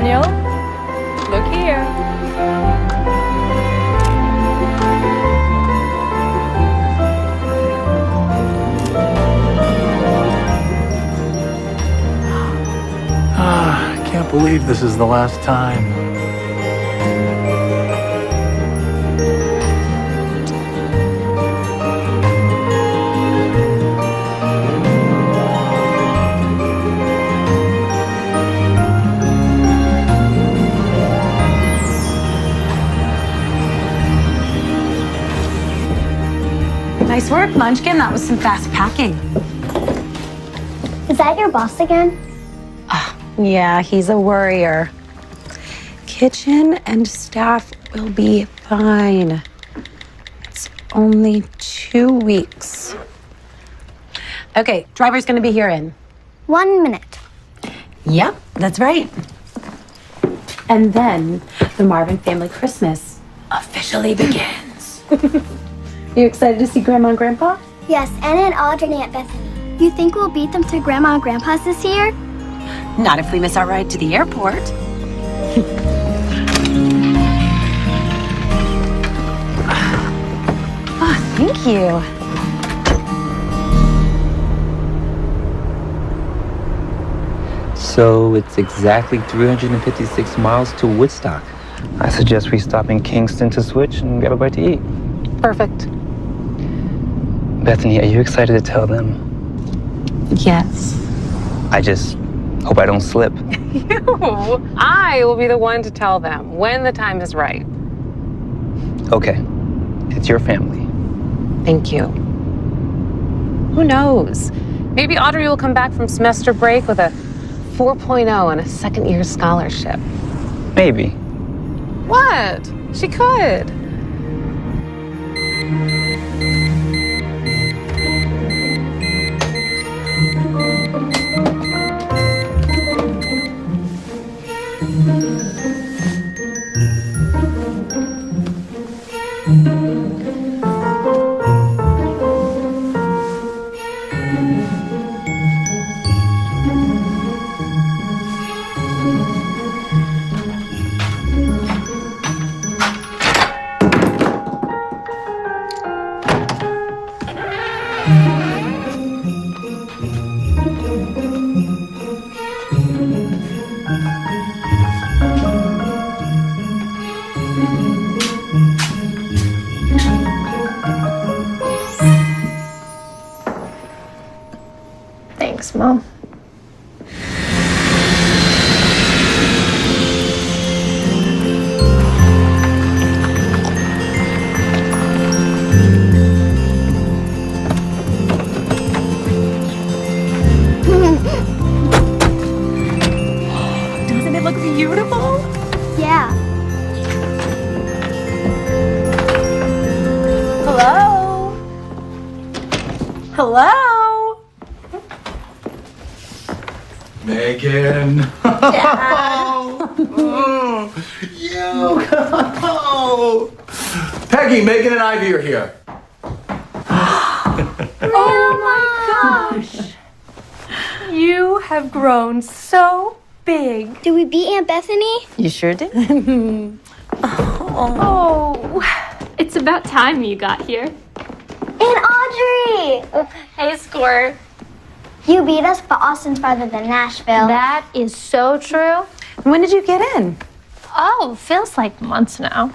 Daniel. Look here. I can't believe this is the last time. Nice work, Munchkin. That was some fast packing. Is that your boss again? Yeah, he's a worrier. Kitchen and staff will be fine. It's only 2 weeks. Okay, driver's gonna be here in 1 minute. Yep, that's right. And then the Marvin family Christmas officially begins. You excited to see Grandma and Grandpa? Yes, Anna and Audrey and Aunt Bethany. You think we'll beat them to Grandma and Grandpa's this year? Not if we miss our ride to the airport. Oh, thank you. So it's exactly 356 miles to Woodstock. I suggest we stop in Kingston to switch and grab a bite to eat. Perfect. Bethany, are you excited to tell them? Yes. I just hope I don't slip. I will be the one to tell them when the time is right. Okay, it's your family. Thank you. Who knows? Maybe Audrey will come back from semester break with a 4.0 and a second-year scholarship. Maybe. What? She could. Thanks, Mom. Doesn't it look beautiful? Yeah. Hello? Hello? Megan. You. Peggy, Megan, and Ivy are here. Oh my gosh. You have grown so big. Did we beat Aunt Bethany? You sure did. Oh, it's about time you got here. Aunt Audrey! Hey, Squirt. You beat us, but Austin's farther than Nashville. That is so true. When did you get in? Oh, feels like months now.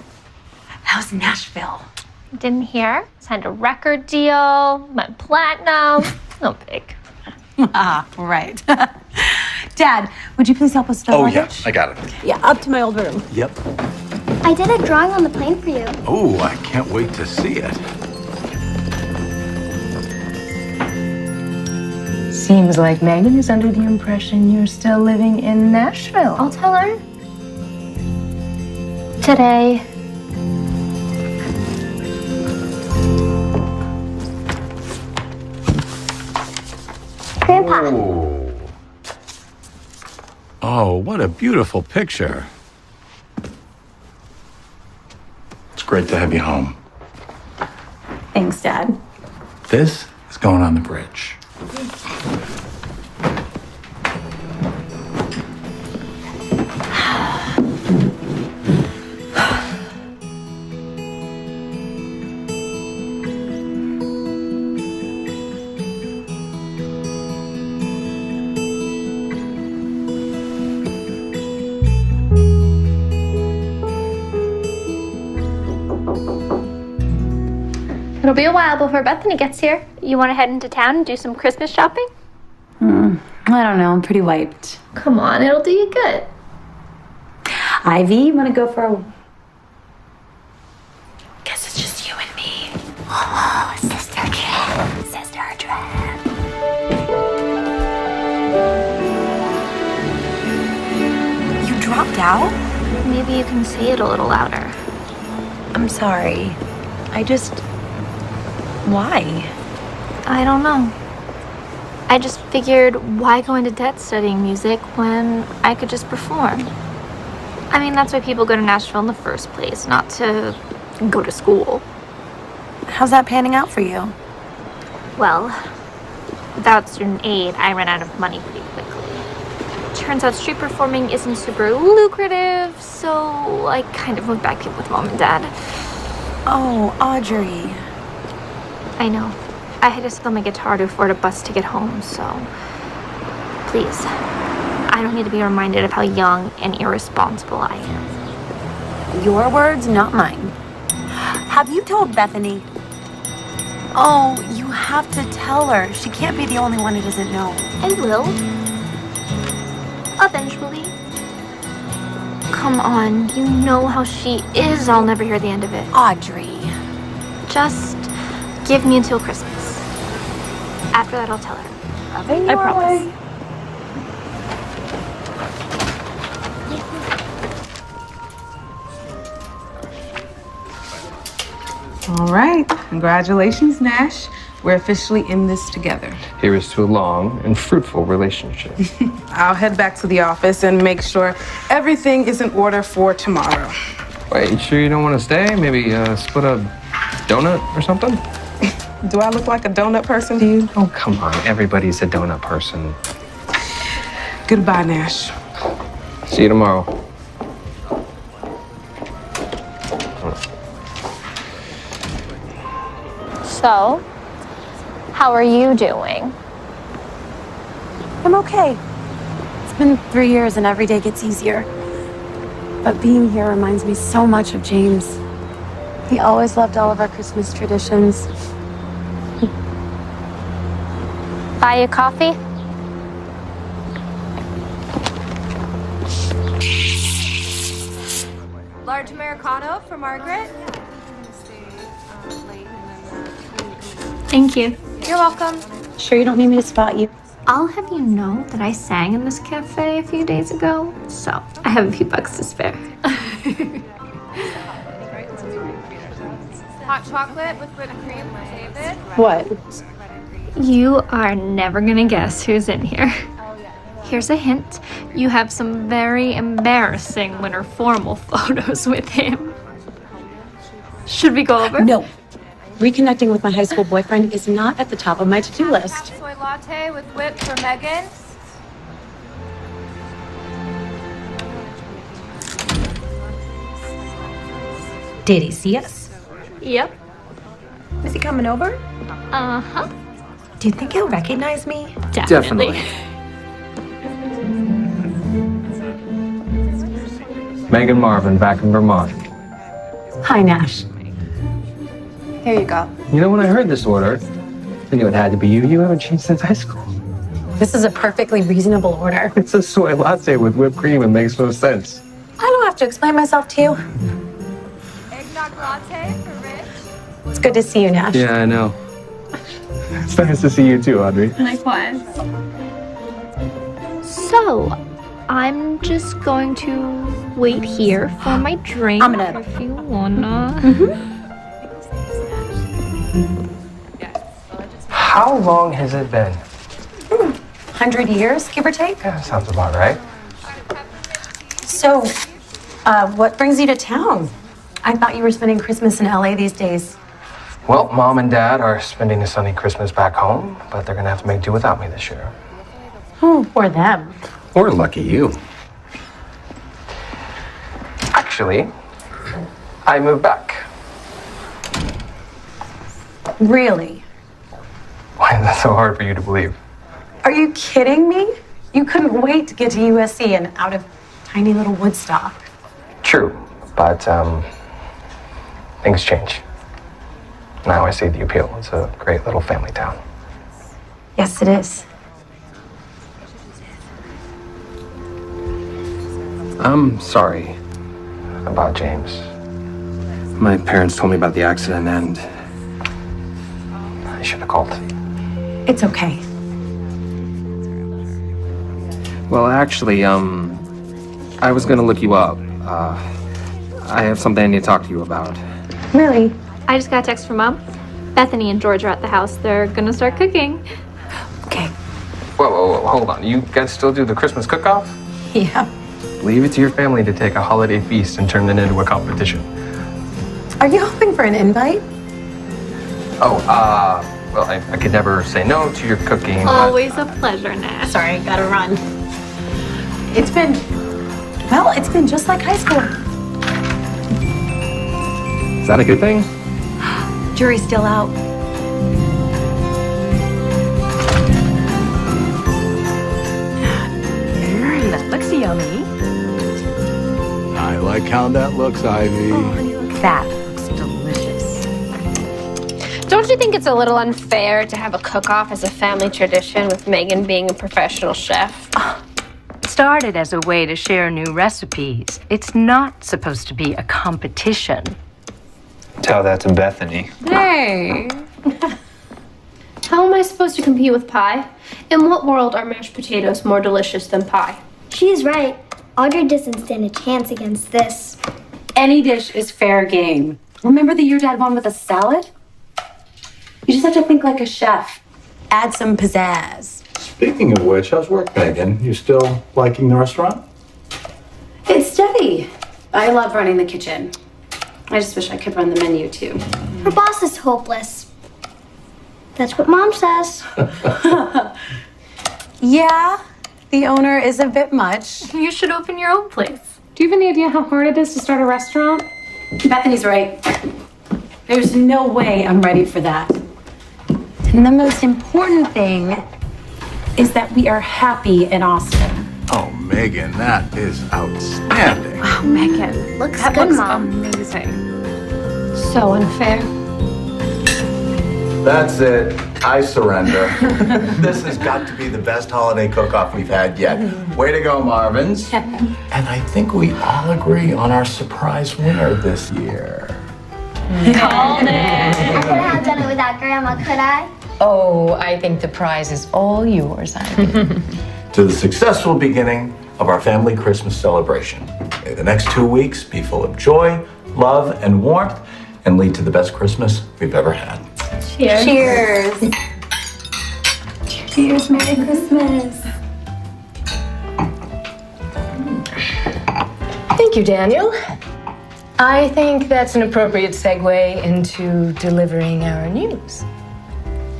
How's Nashville? Didn't hear. Signed a record deal, went platinum. No big. Ah, right. Dad, would you please help us with our Oh, yeah, luggage? I got it. Yeah, up to my old room. Yep. I did a drawing on the plane for you. Oh, I can't wait to see it. Seems like Megan is under the impression you're still living in Nashville. I'll tell her. Today. Grandpa. Oh, what a beautiful picture. It's great to have you home. Thanks, Dad. This is going on the bridge. It'll be a while before Bethany gets here. You want to head into town and do some Christmas shopping? I don't know. I'm pretty wiped. Come on, it'll do you good. Ivy, you want to go for a... Guess it's just you and me. Oh, sister trip. Sister trip. You dropped out? Maybe you can say it a little louder. I'm sorry. Why? I don't know. I just figured, why go into debt studying music when I could just perform? I mean, that's why people go to Nashville in the first place, not to go to school. How's that panning out for you? Well, without student aid, I ran out of money pretty quickly. Turns out street performing isn't super lucrative, so I kind of went back in with mom and dad. Oh, Audrey. I know. I had to sell my guitar to afford a bus ticket home, so please, I don't need to be reminded of how young and irresponsible I am. Your words, not mine. Have you told Bethany? Oh, you have to tell her. She can't be the only one who doesn't know. I will. Eventually. Come on, you know how she is. I'll never hear the end of it. Audrey. Just give me until Christmas. After that, I'll tell her. I promise. All right. Congratulations, Nash. We're officially in this together. Here is to a long and fruitful relationship. I'll head back to the office and make sure everything is in order for tomorrow. Wait, you sure you don't want to stay? Maybe split a donut or something? Do I look like a donut person to you? Oh, come on. Everybody's a donut person. Goodbye, Nash. See you tomorrow. So, how are you doing? I'm okay. It's been 3 years and every day gets easier. But being here reminds me so much of James. He always loved all of our Christmas traditions. Buy you coffee? Large Americano for Margaret. Thank you. You're welcome. Sure you don't need me to spot you? I'll have you know that I sang in this cafe a few days ago, so I have a few bucks to spare. Hot chocolate with whipped cream for David. What? You are never gonna guess who's in here. Here's a hint. You have some very embarrassing winter formal photos with him. Should we go over? No. Reconnecting with my high school boyfriend is not at the top of my to-do list. Soy latte with whip for Megan. Did he see us? Yep. Is he coming over? Uh-huh. Do you think he'll recognize me? Definitely. Megan Marvin, back in Vermont. Hi, Nash. Here you go. You know, when I heard this order, I knew it had to be you. You haven't changed since high school. This is a perfectly reasonable order. It's a soy latte with whipped cream. It makes no sense. I don't have to explain myself to you. Eggnog latte for Rich. It's good to see you, Nash. Yeah, I know. It's nice to see you too, Audrey. Likewise. So, I'm just going to wait here for my drink. I'm gonna- If you wanna. How long has it been? 100 years, give or take. Yeah, sounds about right. So, what brings you to town? I thought you were spending Christmas in LA these days. Well, Mom and Dad are spending a sunny Christmas back home, but they're gonna have to make do without me this year. Or them. Or lucky you. Actually, I moved back. Really? Why is that so hard for you to believe? Are you kidding me? You couldn't wait to get to USC and out of tiny little Woodstock. True, but things change. Now I see the appeal. It's a great little family town. Yes, it is. I'm sorry about James. My parents told me about the accident and I should have called. It's okay. Well, actually, I was gonna look you up. I have something I need to talk to you about. Really? I just got a text from Mom. Bethany and George are at the house. They're gonna start cooking. Okay. Whoa, hold on. You guys still do the Christmas cook-off? Yeah. Leave it to your family to take a holiday feast and turn it into a competition. Are you hoping for an invite? Oh, well, I could never say no to your cooking. Always a pleasure, Nash. Sorry, gotta run. It's been just like high school. Is that a good thing? Jury's still out. That looks yummy. I like how that looks, Ivy. That looks delicious. Don't you think it's a little unfair to have a cook-off as a family tradition with Megan being a professional chef? It started as a way to share new recipes. It's not supposed to be a competition. Tell that to Bethany. Hey. How am I supposed to compete with pie? In what world are mashed potatoes more delicious than pie? She's right. Audrey doesn't stand a chance against this. Any dish is fair game. Remember the year Dad won with a salad? You just have to think like a chef. Add some pizzazz. Speaking of which, how's work, Megan? You still liking the restaurant? It's steady. I love running the kitchen. I just wish I could run the menu too. Her boss is hopeless. That's what Mom says. Yeah, the owner is a bit much. You should open your own place. Do you have any idea how hard it is to start a restaurant? Bethany's right. There's no way I'm ready for that. And the most important thing is that we are happy in Austin. Oh, Megan, that is outstanding. Oh, Megan. Looks that good, looks Mom. amazing. So unfair. That's it. I surrender. This has got to be the best holiday cook-off we've had yet. Way to go, Marvins. And I think we all agree on our surprise winner this year. Called it. I couldn't have done it without Grandma, could I? Oh, I think the prize is all yours, Ivy. To the successful beginning of our family Christmas celebration. May the next 2 weeks be full of joy, love, and warmth, and lead to the best Christmas we've ever had. Cheers. Cheers. Cheers, Merry Christmas. Thank you, Daniel. I think that's an appropriate segue into delivering our news.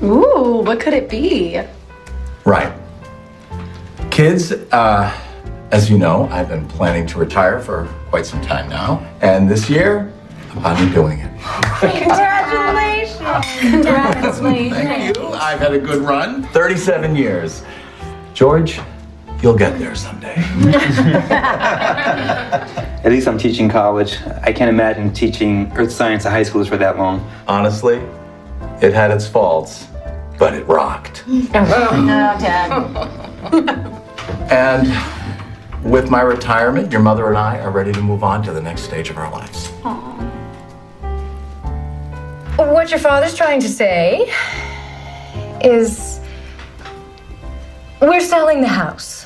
Ooh, what could it be? Right. Kids, as you know, I've been planning to retire for quite some time now. And this year, I'm finally doing it. Congratulations. Thank you. I've had a good run. 37 years. George, you'll get there someday. At least I'm teaching college. I can't imagine teaching earth science at high schools for that long. Honestly, it had its faults, but it rocked. No, Dad. And with my retirement, your mother and I are ready to move on to the next stage of our lives. What your father's trying to say is we're selling the house.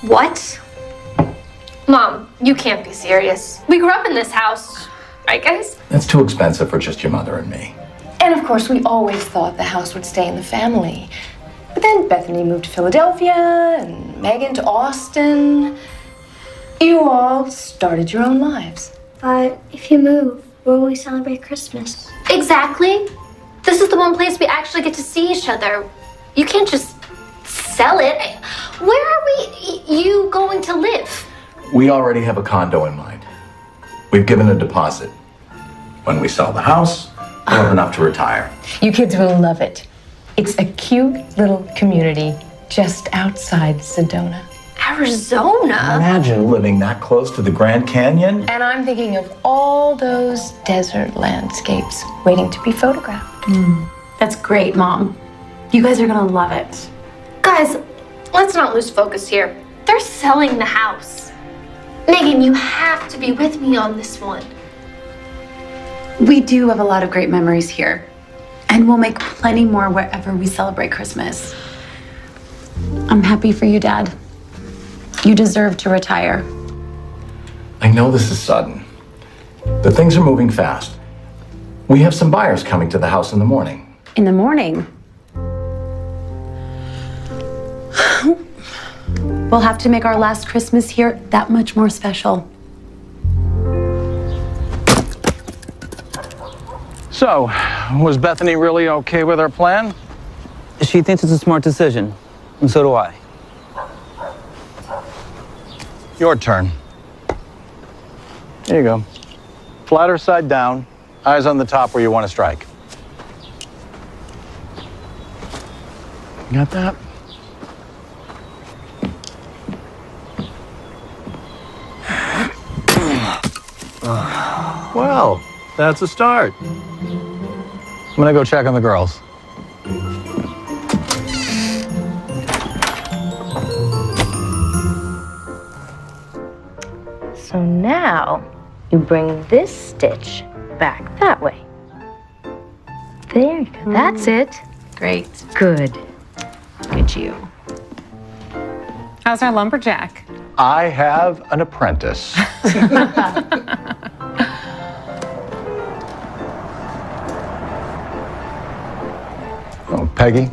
What? Mom, you can't be serious. We grew up in this house, right, guys? That's too expensive for just your mother and me. And of course, we always thought the house would stay in the family. But then Bethany moved to Philadelphia and Megan to Austin. You all started your own lives. But if you move, where will we celebrate Christmas? Exactly. This is the one place we actually get to see each other. You can't just sell it. Where are you going to live? We already have a condo in mind. We've given a deposit. When we sell the house, we'll have enough to retire. You kids will love it. It's a cute little community just outside Sedona. Arizona? Imagine living that close to the Grand Canyon. And I'm thinking of all those desert landscapes waiting to be photographed. That's great, Mom. You guys are gonna love it. Guys, let's not lose focus here. They're selling the house. Megan, you have to be with me on this one. We do have a lot of great memories here. And we'll make plenty more wherever we celebrate Christmas. I'm happy for you, Dad. You deserve to retire. I know this is sudden, but things are moving fast. We have some buyers coming to the house in the morning. In the morning. We'll have to make our last Christmas here that much more special. So, was Bethany really okay with our plan? She thinks it's a smart decision, and so do I. Your turn. There you go. Flatter side down, eyes on the top where you want to strike. You got that? Well, that's a start. I'm gonna go check on the girls. So now you bring this stitch back that way. There you go. That's it. Great. Good. Look at you. How's our lumberjack? I have an apprentice. Oh, Peggy?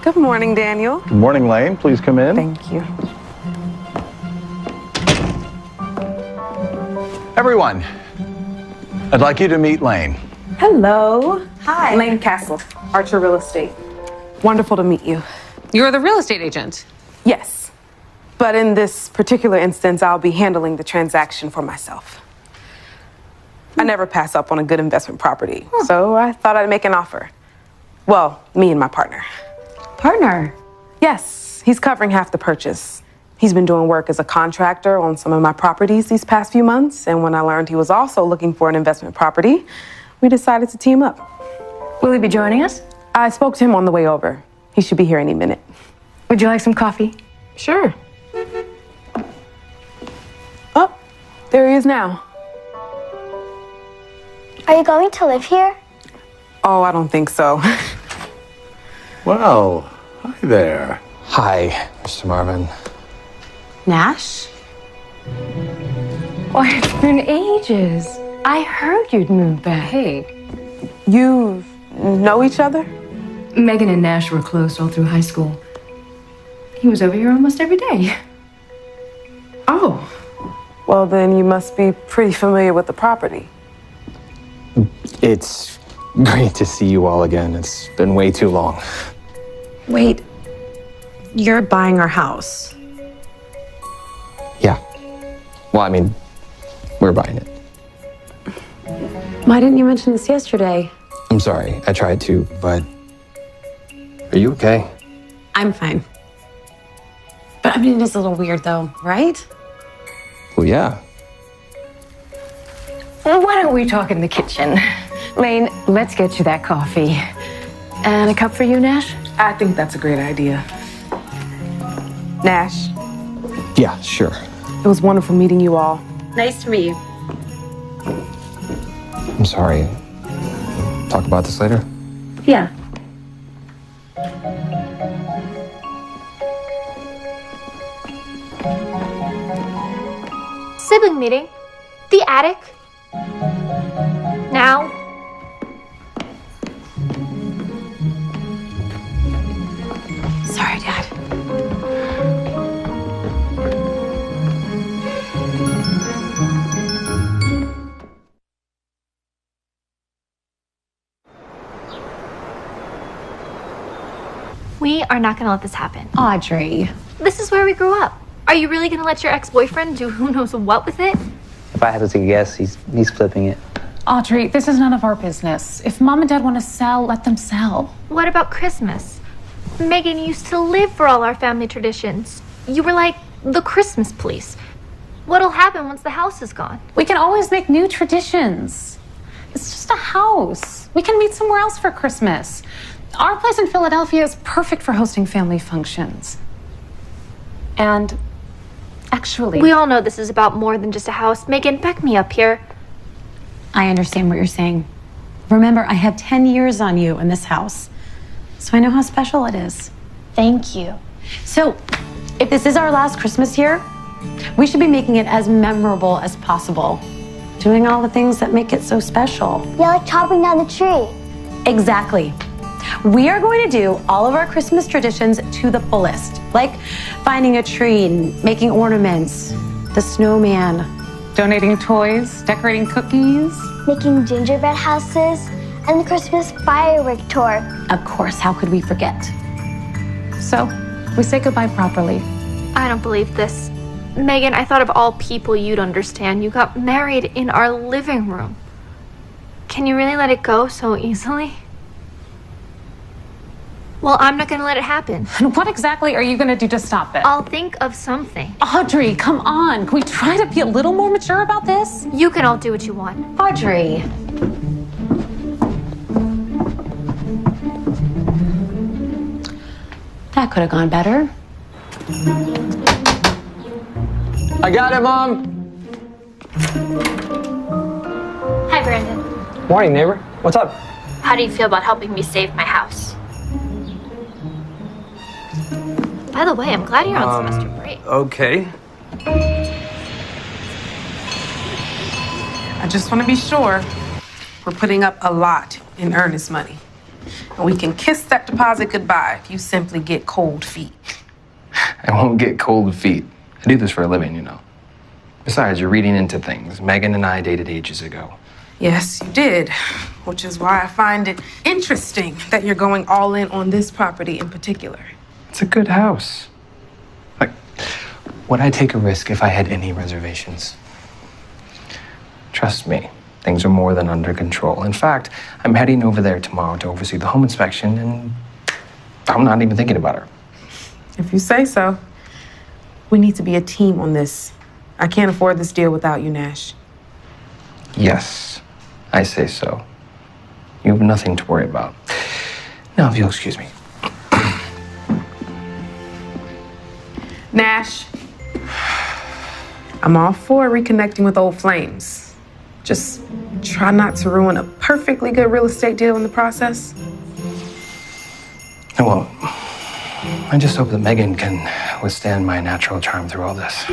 Good morning, Daniel. Good morning, Lane. Please come in. Thank you. Everyone, I'd like you to meet Lane. Hello. Hi. Lane Castle, Archer Real Estate. Wonderful to meet you. You're the real estate agent. Yes. But in this particular instance, I'll be handling the transaction for myself. I never pass up on a good investment property, so I thought I'd make an offer. Well, me and my partner. Partner? Yes, he's covering half the purchase. He's been doing work as a contractor on some of my properties these past few months, and when I learned he was also looking for an investment property, we decided to team up. Will he be joining us? I spoke to him on the way over. He should be here any minute. Would you like some coffee? Sure. Oh, there he is now. Are you going to live here? Oh, I don't think so. Well, hi there. Hi, Mr. Marvin. Nash? Why, it's been ages. I heard you'd moved back. Hey, You know each other? Megan and Nash were close all through high school. He was over here almost every day. Oh. Well, then you must be pretty familiar with the property. It's great to see you all again. It's been way too long. Wait, you're buying our house. Yeah. Well, I mean, we're buying it. Why didn't you mention this yesterday? I'm sorry. I tried to, but are you okay? I'm fine. But I mean, it is a little weird though, right? Well, yeah. Why don't we talk in the kitchen? Lane, let's get you that coffee. And a cup for you, Nash? I think that's a great idea. Nash, Yeah, sure. it was wonderful meeting you all. Nice to meet you. I'm sorry. Talk about this later? Yeah. Sibling meeting. The attic. Now. Sorry, Dad. We are not gonna let this happen. Audrey. This is where we grew up. Are you really gonna let your ex-boyfriend do who knows what with it? If I had to take a guess, he's flipping it. Audrey, this is none of our business. If Mom and Dad want to sell, let them sell. What about Christmas? Megan used to live for all our family traditions. You were like the Christmas police. What'll happen once the house is gone? We can always make new traditions. It's just a house. We can meet somewhere else for Christmas. Our place in Philadelphia is perfect for hosting family functions. And actually... We all know this is about more than just a house. Megan, back me up here. I understand what you're saying. Remember, I have 10 years on you in this house, so I know how special it is. Thank you. So, if this is our last Christmas here, we should be making it as memorable as possible. Doing all the things that make it so special. Yeah, like chopping down the tree. Exactly. We are going to do all of our Christmas traditions to the fullest. Like finding a tree and making ornaments, the snowman, donating toys, decorating cookies, making gingerbread houses, and the Christmas firework tour. Of course, how could we forget? So, we say goodbye properly. I don't believe this. Megan, I thought of all people you'd understand. You got married in our living room. Can you really let it go so easily? Well, I'm not going to let it happen. And what exactly are you going to do to stop it? I'll think of something. Audrey, come on. Can we try to be a little more mature about this? You can all do what you want. Audrey. That could have gone better. I got it, Mom. Hi, Brandon. Morning, neighbor. What's up? How do you feel about helping me save my house? By the way, I'm glad you're on semester break. Okay. I just want to be sure we're putting up a lot in earnest money. And we can kiss that deposit goodbye if you simply get cold feet. I won't get cold feet. I do this for a living, you know. Besides, you're reading into things. Megan and I dated ages ago. Yes, you did. Which is why I find it interesting that you're going all in on this property in particular. It's a good house. Like, would I take a risk if I had any reservations? Trust me, things are more than under control. In fact, I'm heading over there tomorrow to oversee the home inspection, and I'm not even thinking about her. If you say so. We need to be a team on this. I can't afford this deal without you, Nash. Yes, I say so. You have nothing to worry about. Now, if you'll excuse me. Nash, I'm all for reconnecting with old flames. Just try not to ruin a perfectly good real estate deal in the process. Well, I just hope that Megan can withstand my natural charm through all this.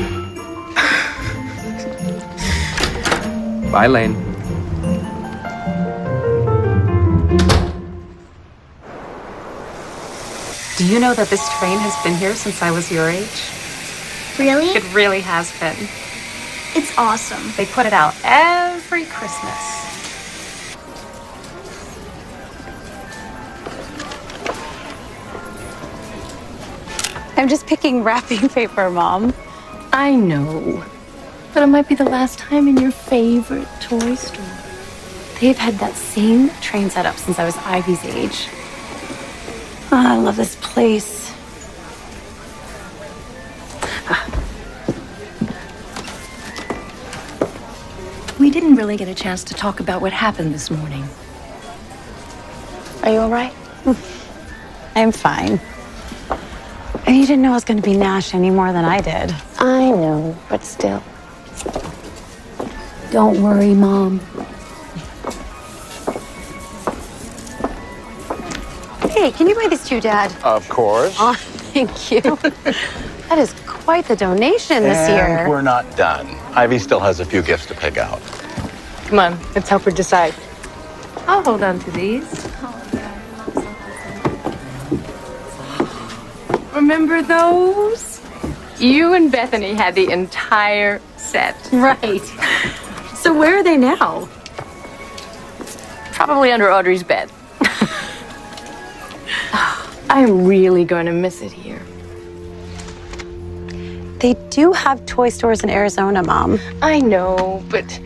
Bye, Lane. Do you know that this train has been here since I was your age? Really? It really has been. It's awesome. They put it out every Christmas. I'm just picking wrapping paper, Mom. I know. But it might be the last time in your favorite toy store. They've had that same train set up since I was Ivy's age. Oh, I love this place. We didn't really get a chance to talk about what happened this morning. Are you all right? I'm fine. You didn't know it was going to be Nash any more than I did. I know, but still. Don't worry, Mom. Hey, can you buy these two, Dad? Of course. Oh, thank you. That is quite the donation this year. And we're not done. Ivy still has a few gifts to pick out. Come on, let's help her decide. I'll hold on to these. Remember those? You and Bethany had the entire set. Right. So where are they now? Probably under Audrey's bed. I'm really going to miss it here. They do have toy stores in Arizona, Mom. I know, but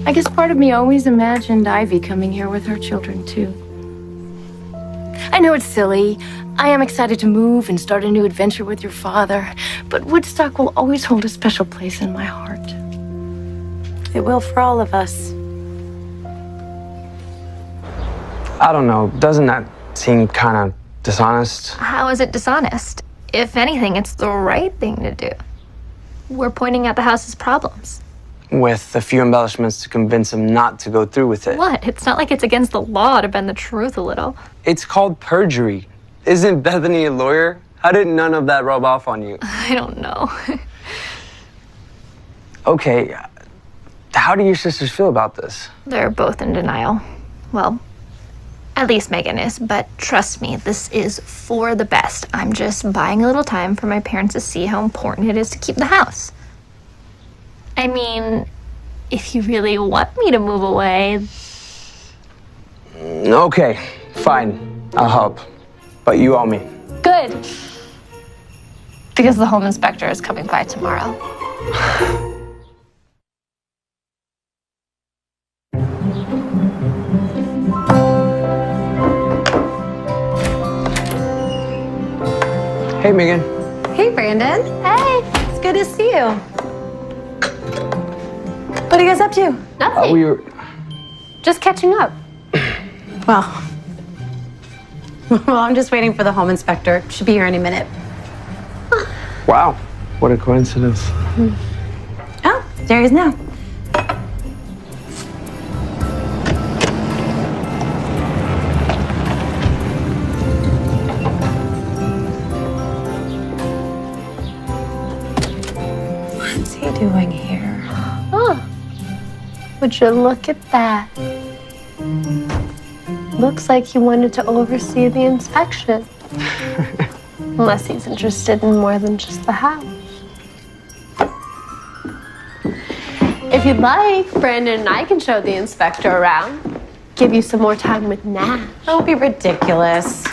I guess part of me always imagined Ivy coming here with her children, too. I know it's silly. I am excited to move and start a new adventure with your father, but Woodstock will always hold a special place in my heart. It will for all of us. I don't know. Doesn't that seem kind of dishonest? How is it dishonest? If anything, it's the right thing to do. We're pointing out the house's problems. With a few embellishments to convince him not to go through with it. What? It's not like it's against the law to bend the truth a little. It's called perjury. Isn't Bethany a lawyer? How did none of that rub off on you? I don't know. Okay, how do your sisters feel about this? They're both in denial. Well, at least Megan is, but trust me, this is for the best. I'm just buying a little time for my parents to see how important it is to keep the house. I mean, if you really want me to move away... Okay, fine. I'll help. But you owe me. Good. Because the home inspector is coming by tomorrow. Hey, Megan. Hey, Brandon. Hey, it's good to see you. What are you guys up to? Nothing. We were... Just catching up. Well, I'm just waiting for the home inspector. Should be here any minute. Wow, what a coincidence. Oh, there he is now. What's he doing here? Oh, would you look at that? Looks like he wanted to oversee the inspection. Unless he's interested in more than just the house. If you'd like, Brandon and I can show the inspector around. Give you some more time with Nash. Don't be ridiculous.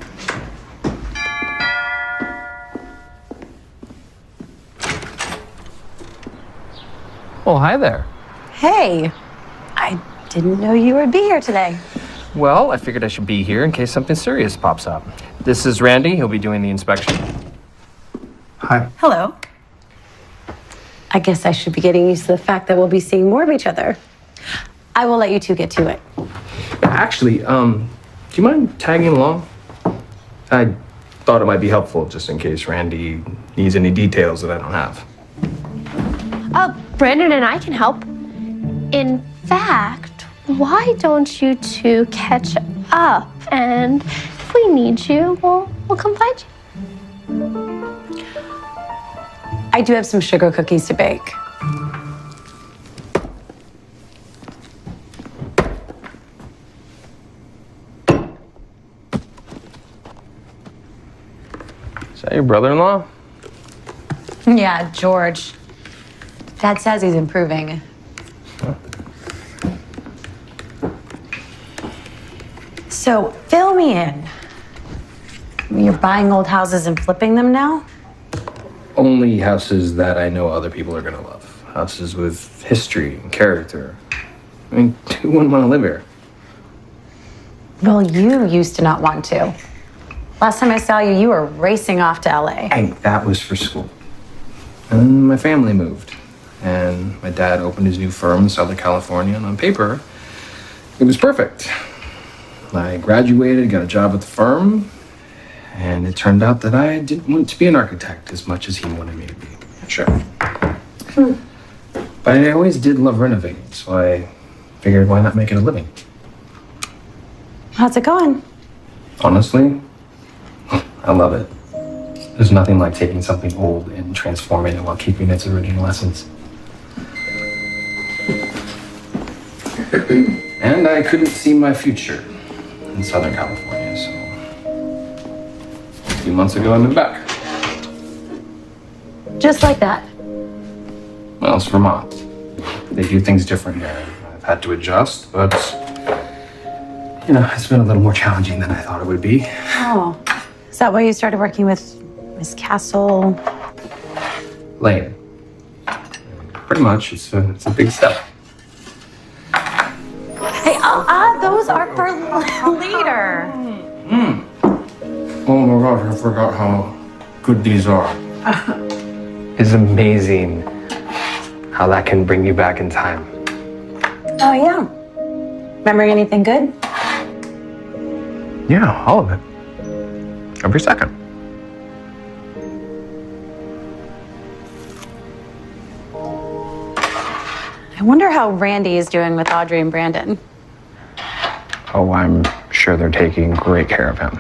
Oh, hi there. Hey, I didn't know you would be here today. Well, I figured I should be here in case something serious pops up. This is Randy. He'll be doing the inspection. Hi. Hello. I guess I should be getting used to the fact that we'll be seeing more of each other. I will let you two get to it. Actually, do you mind tagging along? I thought it might be helpful just in case Randy needs any details that I don't have. Brandon and I can help. In fact, why don't you two catch up? And if we need you, we'll come find you. I do have some sugar cookies to bake. Is that your brother-in-law? Yeah, George. Dad says he's improving. So, fill me in. You're buying old houses and flipping them now? Only houses that I know other people are gonna love. Houses with history and character. I mean, who wouldn't want to live here? Well, you used to not want to. Last time I saw you, you were racing off to LA. Hey, that was for school. And my family moved. And my dad opened his new firm in Southern California, and on paper, it was perfect. I graduated, got a job at the firm, and it turned out that I didn't want to be an architect as much as he wanted me to be. Sure. But I always did love renovating, so I figured why not make it a living? How's it going? Honestly, I love it. There's nothing like taking something old and transforming it while keeping its original essence. And I couldn't see my future in Southern California, so a few months ago I moved back. Just like that. Well, it's Vermont. They do things different there. I've had to adjust, but you know, it's been a little more challenging than I thought it would be. Oh, is that why you started working with Miss Castle? Lane. Pretty much, it's a big step. Those are for later. Oh my gosh, I forgot how good these are. It's amazing how that can bring you back in time. Oh, yeah. Remembering anything good? Yeah, all of it. Every second. I wonder how Randy is doing with Audrey and Brandon. Oh, I'm sure they're taking great care of him.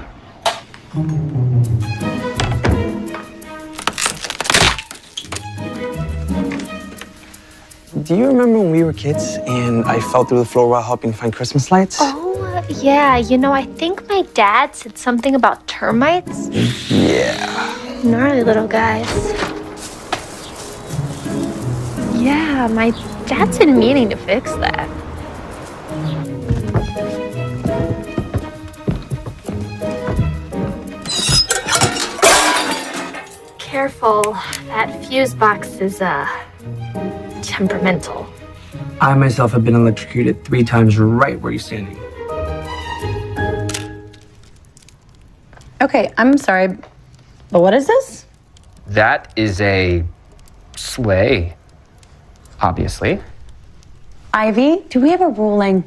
Do you remember when we were kids and I fell through the floor while helping find Christmas lights? Oh, yeah. I think my dad said something about termites. Yeah. Gnarly little guys. Yeah, my dad's been meaning to fix that. Careful. That fuse box is, temperamental. I myself have been electrocuted 3 times right where you're standing. Okay, I'm sorry, but what is this? That is a sleigh, obviously. Ivy, do we have a ruling?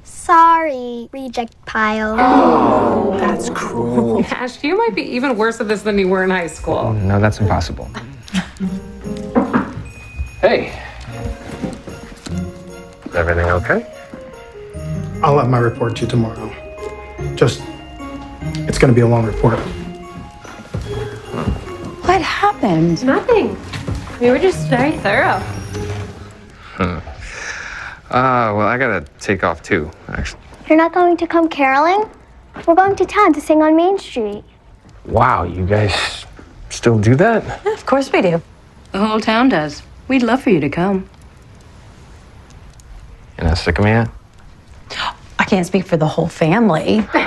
Sorry, reject pile. Oh, that's cruel. Ash, you might be even worse at this than you were in high school. No, that's impossible. Hey. Is everything okay? I'll have my report to you tomorrow. It's gonna be a long report. What happened? Nothing. We were just very thorough. Well, I gotta take off too, actually. You're not going to come caroling? We're going to town to sing on Main Street. Wow, you guys still do that? Yeah, of course we do. The whole town does. We'd love for you to come. You're not sick of me yet? I can't speak for the whole family. But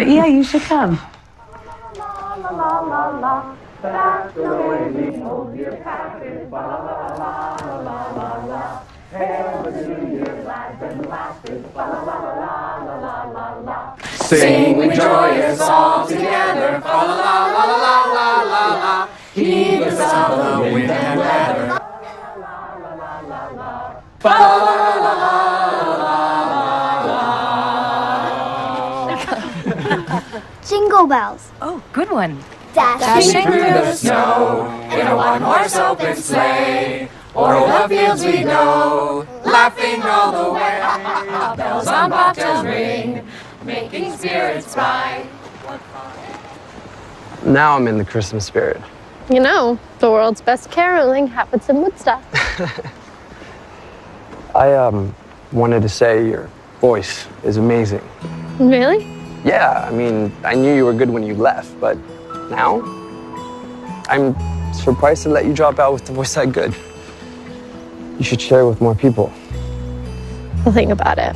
yeah, you should come. Sing with joyous all together. La la la la la la la la. Heedless of the wind and weather. La la la la la. Jingle bells. Oh, good one. Dashing through the snow in a one-horse open sleigh. O'er the fields we go, laughing all the way. Bells on bobtails ring, making spirits bright. Now I'm in the Christmas spirit. You know, the world's best caroling happens in Woodstock. I wanted to say your voice is amazing. Really? Yeah, I mean, I knew you were good when you left, but now I'm surprised to let you drop out with the voice that good. You should share it with more people. I'll think about it.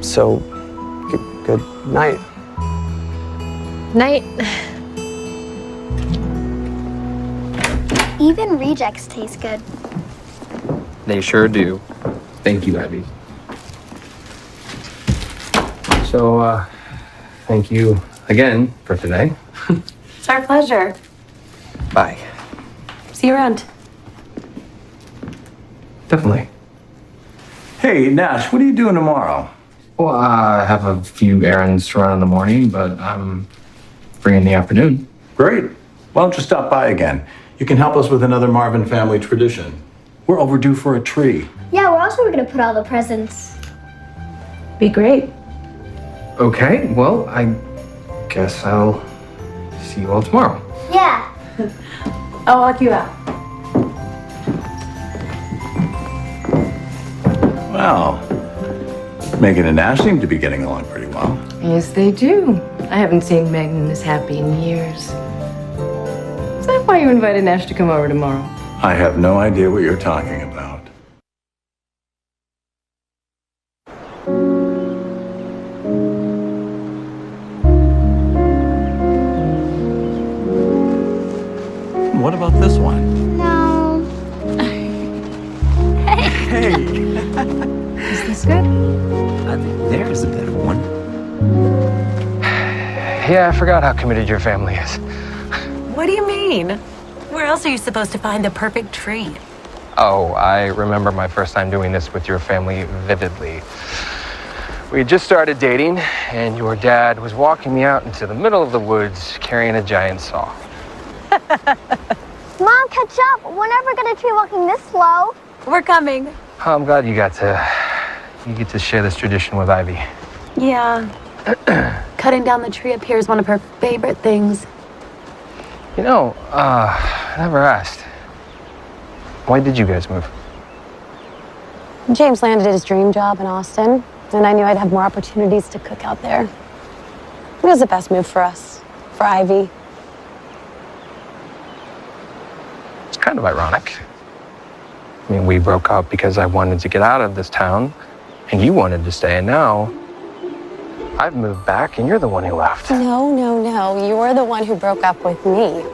So, good night. Night. Even rejects taste good. They sure do. Thank you, Abby. So, thank you again for today. It's our pleasure. Bye. See you around. Definitely. Hey, Nash, what are you doing tomorrow? Well, I have a few errands to run in the morning, but I'm free in the afternoon. Great. Why don't you stop by again? You can help us with another Marvin family tradition. We're overdue for a tree. Yeah, where else are we gonna put all the presents? Be great. Okay, well, I guess I'll see you all tomorrow. Yeah. I'll walk you out. Well, Megan and Nash seem to be getting along pretty well. Yes, they do. I haven't seen Megan this happy in years. Is that why you invited Nash to come over tomorrow? I have no idea what you're talking about. What about this one? No. Hey, There's a better one. Yeah, I forgot how committed your family is. What do you mean? Where else are you supposed to find the perfect tree? Oh, I remember my first time doing this with your family vividly. We had just started dating, and your dad was walking me out into the middle of the woods carrying a giant saw. Mom, catch up. We're never gonna tree walking this slow. We're coming. Oh, I'm glad you get to share this tradition with Ivy. Yeah. Cutting down the tree up here is one of her favorite things. You know, I never asked. Why did you guys move? James landed his dream job in Austin, and I knew I'd have more opportunities to cook out there. It was the best move for us, for Ivy. It's kind of ironic. I mean, we broke up because I wanted to get out of this town, and you wanted to stay, and now I've moved back, and you're the one who left. No. You're the one who broke up with me.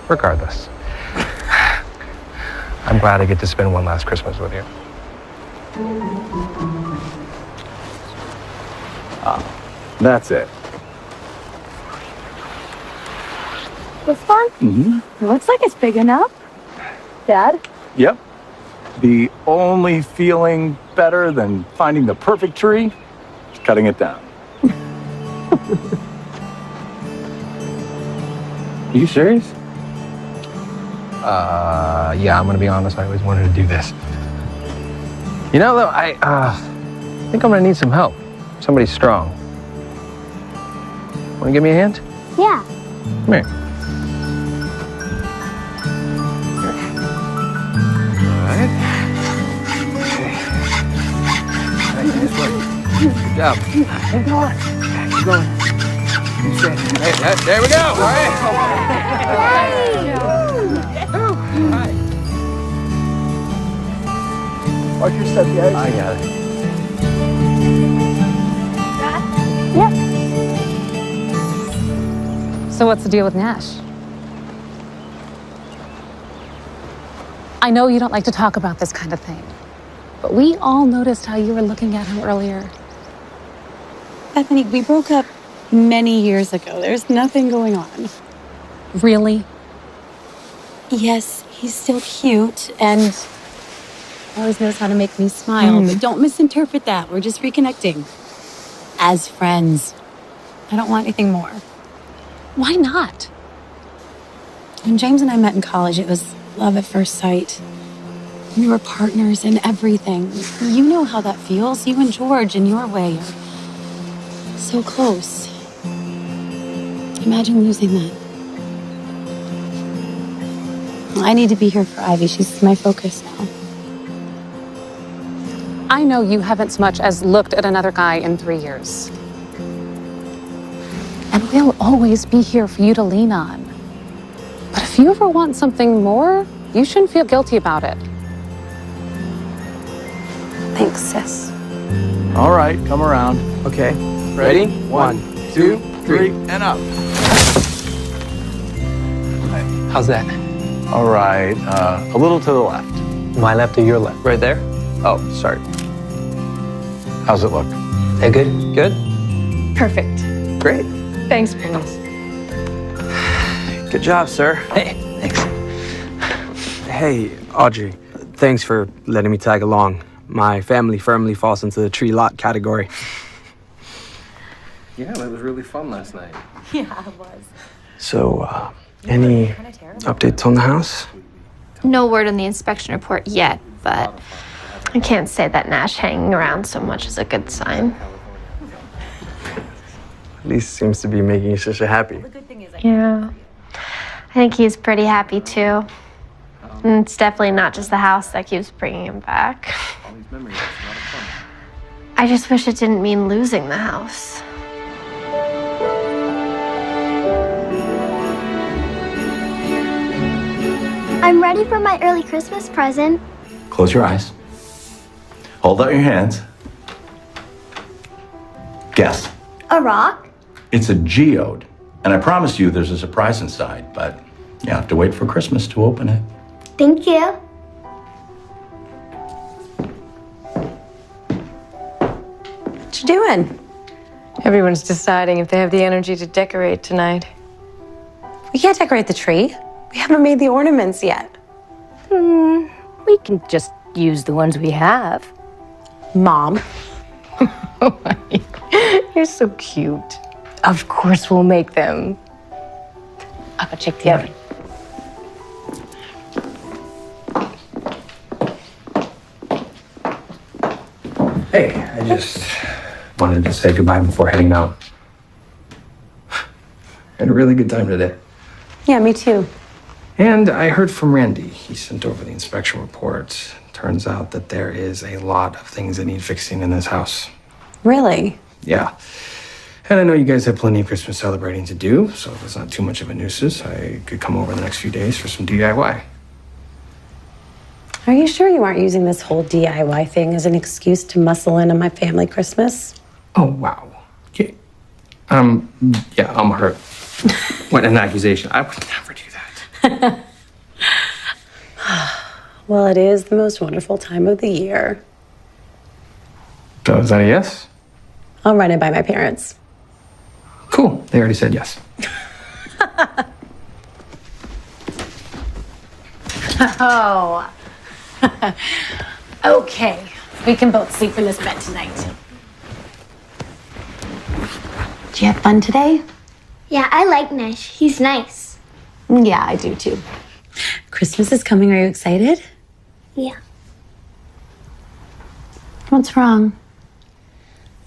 Regardless, I'm glad I get to spend one last Christmas with you. That's it. This one? Mm-hmm. It looks like it's big enough. Dad? Yep. The only feeling better than finding the perfect tree is cutting it down. Are you serious? Yeah, I'm gonna be honest, I always wanted to do this. You know, though, I think I'm gonna need some help. Somebody strong. Wanna give me a hand? Yeah. Come here. Alright. Good job. Keep going. Keep going. Hey, there we go. All right. Watch your step, guys. I got it. So what's the deal with Nash? I know you don't like to talk about this kind of thing, but we all noticed how you were looking at him earlier. Bethany, we broke up many years ago. There's nothing going on. Really? Yes, he's still cute and always knows how to make me smile, but don't misinterpret that. We're just reconnecting. As friends. I don't want anything more. Why not? When James and I met in college, it was love at first sight. We were partners in everything. You know how that feels. You and George, in your way, are so close. Imagine losing that. I need to be here for Ivy. She's my focus now. I know you haven't so much as looked at another guy in 3 years. And we'll always be here for you to lean on. But if you ever want something more, you shouldn't feel guilty about it. Thanks, sis. All right, come around. Okay. Ready? 1, 2, 3, and up. How's that? All right, a little to the left. My left or your left? Right there? Oh, sorry. How's it look? Hey, good? Good? Perfect. Great. Thanks, Bruce. Good job, sir. Hey, thanks. Hey, Audrey. Thanks for letting me tag along. My family firmly falls into the tree lot category. Yeah, that was really fun last night. Yeah, it was. So, any updates on the house? No word on the inspection report yet, but I can't say that Nash hanging around so much is a good sign. At least seems to be making your sister happy. Yeah. I think he's pretty happy too. And it's definitely not just the house that keeps bringing him back. I just wish it didn't mean losing the house. I'm ready for my early Christmas present. Close your eyes. Hold out your hands. Guess. A rock? It's a geode. And I promise you there's a surprise inside, but you have to wait for Christmas to open it. Thank you. What you doing? Everyone's deciding if they have the energy to decorate tonight. We can't decorate the tree. We haven't made the ornaments yet. We can just use the ones we have. Mom. You're so cute. Of course we'll make them. I'll go check the oven. Hey, I just wanted to say goodbye before heading out. Had a really good time today. Yeah, me too. And I heard from Randy. He sent over the inspection report. Turns out that there is a lot of things that need fixing in this house. Really? Yeah. And I know you guys have plenty of Christmas celebrating to do, so if it's not too much of a nuisance, I could come over the next few days for some DIY. Are you sure you aren't using this whole DIY thing as an excuse to muscle in on my family Christmas? Oh, wow. Yeah, I'm hurt. What an accusation. I would never do that. Well, it is the most wonderful time of the year. So is that a yes? I'll run it by my parents. Cool. They already said yes. Oh. Okay. We can both sleep in this bed tonight. Did you have fun today? Yeah, I like Nish. He's nice. Yeah, I do too. Christmas is coming. Are you excited? Yeah. What's wrong?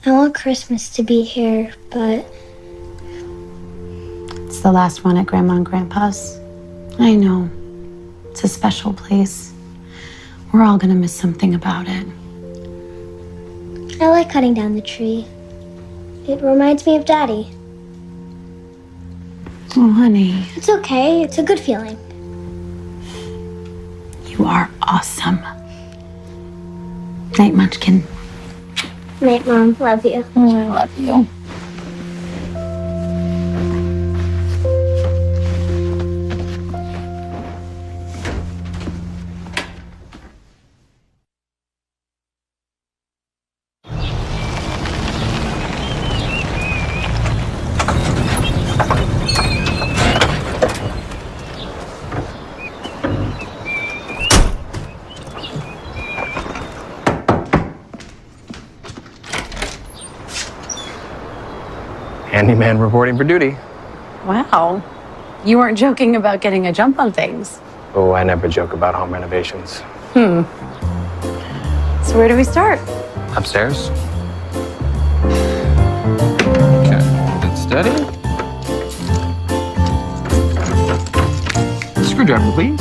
I want Christmas to be here, but It's the last one at Grandma and Grandpa's. I know. It's a special place. We're all gonna miss something about it. I like cutting down the tree. It reminds me of Daddy. Oh, honey. It's okay. It's a good feeling. You are awesome. Night, Munchkin. Night, Mom. Love you. Oh, I love you. Handyman reporting for duty. Wow. You weren't joking about getting a jump on things. Oh, I never joke about home renovations. So where do we start? Upstairs. Okay, good steady. Screwdriver, please.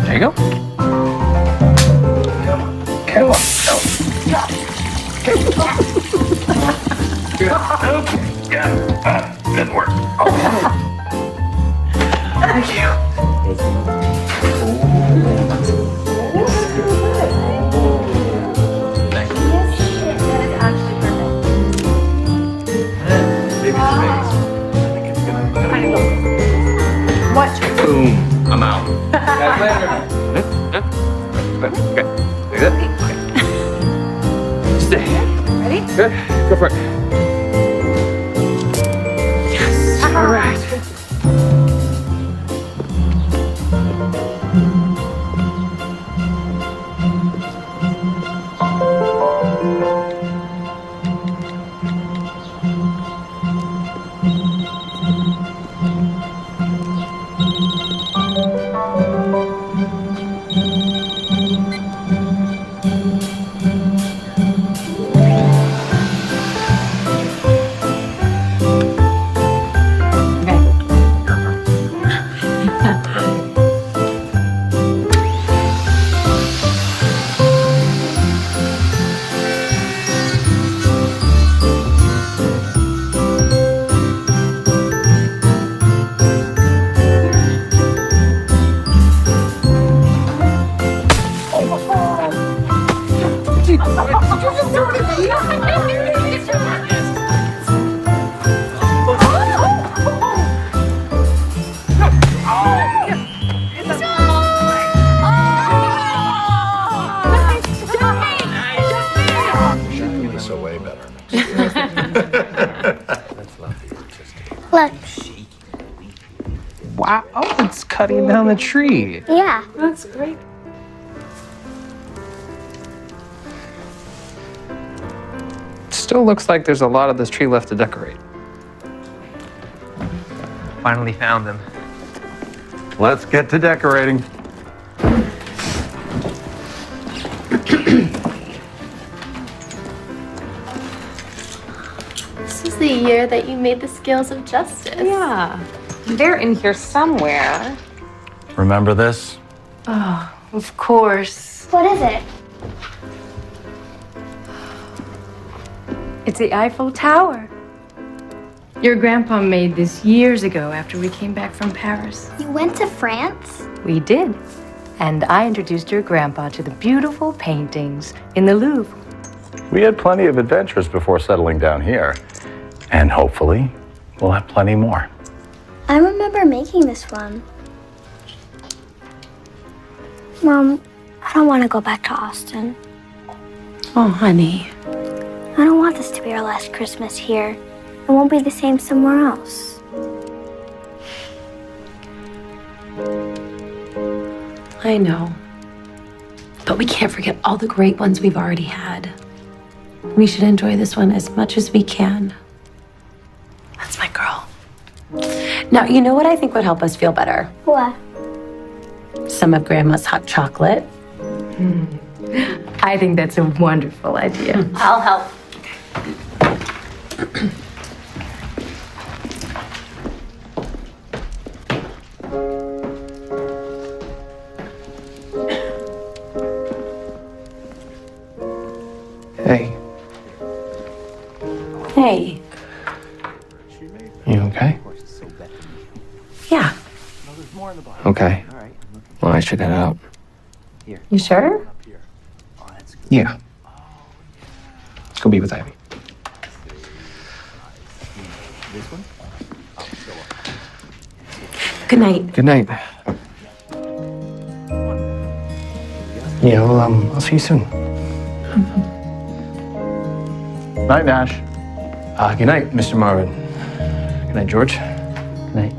There you go. Come on. Okay, yeah, good work. Thank you. What? Boom, I'm out. Guys, later. Okay, like that. Okay. Stay. Ready? Good. Go for it. Yes. All right. this are way better. Look. Wow, oh, it's cutting down the tree. Yeah. That's great. Still looks like there's a lot of this tree left to decorate. Finally found them. Let's get to decorating. This is the year that you made the scales of justice. Yeah. They're in here somewhere. Remember this? Oh, of course. What is it? It's the Eiffel Tower. Your grandpa made this years ago after we came back from Paris. You went to France? We did. And I introduced your grandpa to the beautiful paintings in the Louvre. We had plenty of adventures before settling down here. And hopefully, we'll have plenty more. I remember making this one. Mom, I don't want to go back to Austin. Oh, honey. I don't want this to be our last Christmas here. It won't be the same somewhere else. I know. But we can't forget all the great ones we've already had. We should enjoy this one as much as we can. That's my girl. Now, you know what I think would help us feel better? What? Some of Grandma's hot chocolate. I think that's a wonderful idea. I'll help. Hey, Hey. you okay? Yeah. Okay. Well, I should head out. You sure? Yeah. Let's go be with Ivy. Good night. Good night. Yeah, well, I'll see you soon. Night, Nash. Good night, Mr. Marvin. Good night, George. Good night.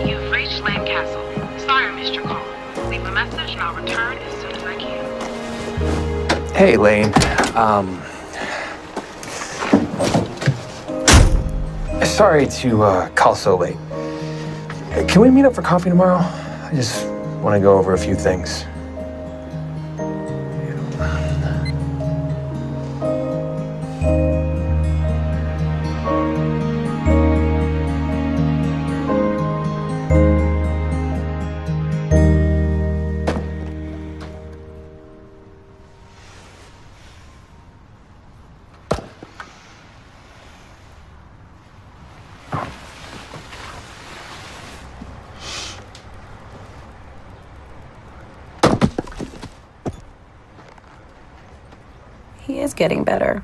You've reached Lane Castle. Sorry I missed your call. Leave a message and I'll return as soon as I can. Hey, Lane. Sorry to call so late. Can we meet up for coffee tomorrow? I just want to go over a few things. He is getting better.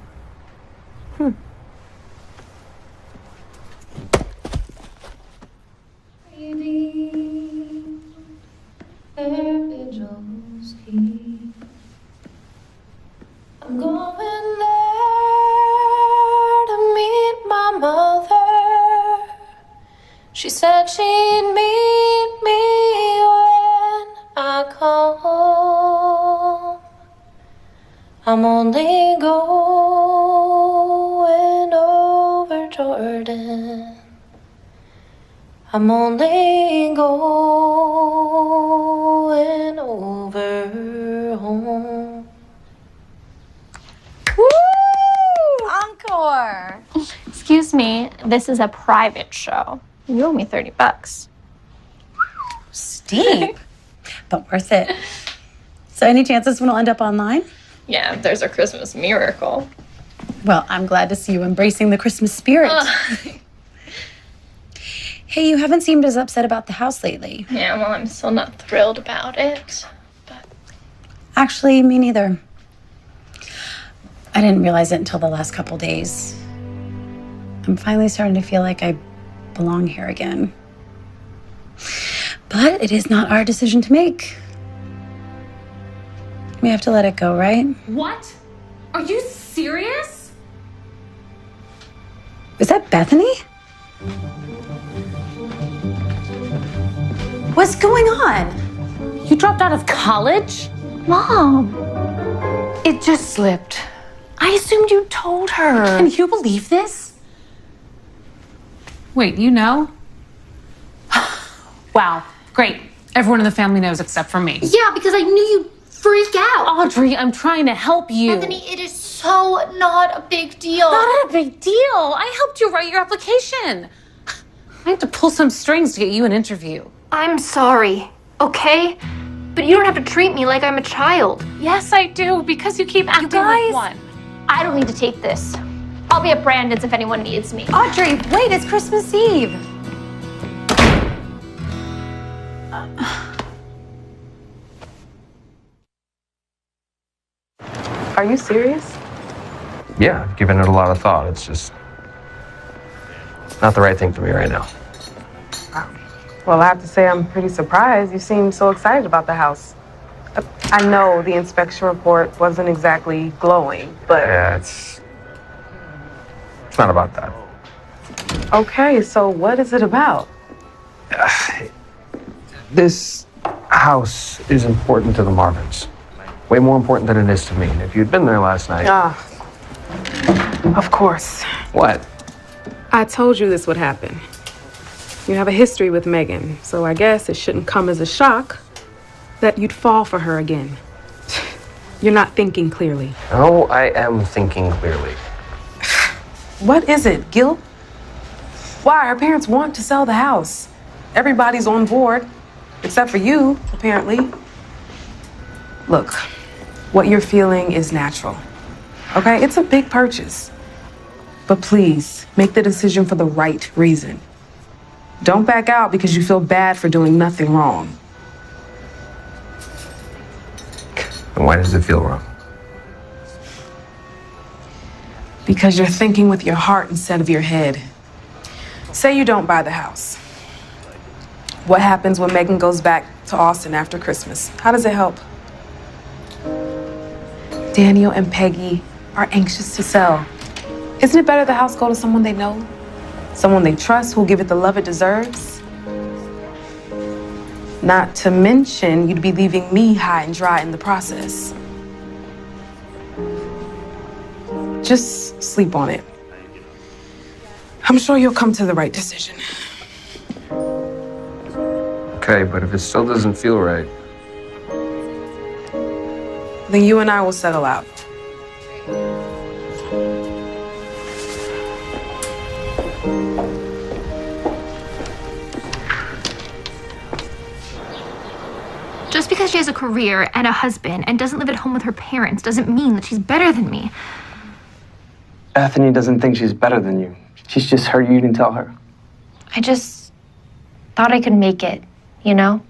I'm going there to meet my mother. She said she'd meet me when I come home. I'm only going over Jordan. I'm only going over home. Woo! Encore! Excuse me, this is a private show. You owe me $30. Steep, but worth it. So any chance this one will end up online? Yeah, there's a Christmas miracle. Well, I'm glad to see you embracing the Christmas spirit. Hey, you haven't seemed as upset about the house lately. Yeah, well, I'm still not thrilled about it. Actually, me neither. I didn't realize it until the last couple days. I'm finally starting to feel like I belong here again. But it is not our decision to make. We have to let it go, right? What? Are you serious? Is that Bethany? What's going on? You dropped out of college? Mom. It just slipped. I assumed you told her. Can you believe this? Wait, you know? Wow, great. Everyone in the family knows except for me. Yeah, because I knew you'd freak out. Audrey, I'm trying to help you. Bethany, it is so not a big deal. Not a big deal. I helped you write your application. I had to pull some strings to get you an interview. I'm sorry, okay? But you don't have to treat me like I'm a child. Yes, I do, because you keep acting like one. I don't need to take this. I'll be at Brandon's if anyone needs me. Audrey, wait, it's Christmas Eve. Are you serious? Yeah, I've given it a lot of thought. It's just not the right thing for me right now. Well, I have to say I'm pretty surprised. You seem so excited about the house. I know the inspection report wasn't exactly glowing, but... Yeah, it's not about that. Okay, so what is it about? This house is important to the Marvins. Way more important than it is to me. And if you'd been there last night... Of course. What? I told you this would happen. You have a history with Megan, so I guess it shouldn't come as a shock that you'd fall for her again. You're not thinking clearly. No, I am thinking clearly. What is it, guilt? Why? Her parents want to sell the house. Everybody's on board, except for you, apparently. Look, what you're feeling is natural, okay? It's a big purchase. But please, make the decision for the right reason. Don't back out because you feel bad for doing nothing wrong. And why does it feel wrong? Because you're thinking with your heart instead of your head. Say you don't buy the house. What happens when Megan goes back to Austin after Christmas? How does it help? Daniel and Peggy are anxious to sell. Isn't it better the house go to someone they know? Someone they trust who'll give it the love it deserves? Not to mention, you'd be leaving me high and dry in the process. Just sleep on it. I'm sure you'll come to the right decision. Okay, but if it still doesn't feel right... Then you and I will settle out. Just because she has a career and a husband and doesn't live at home with her parents doesn't mean that she's better than me. Bethany doesn't think she's better than you. She's just heard you didn't tell her. I just thought I could make it, you know?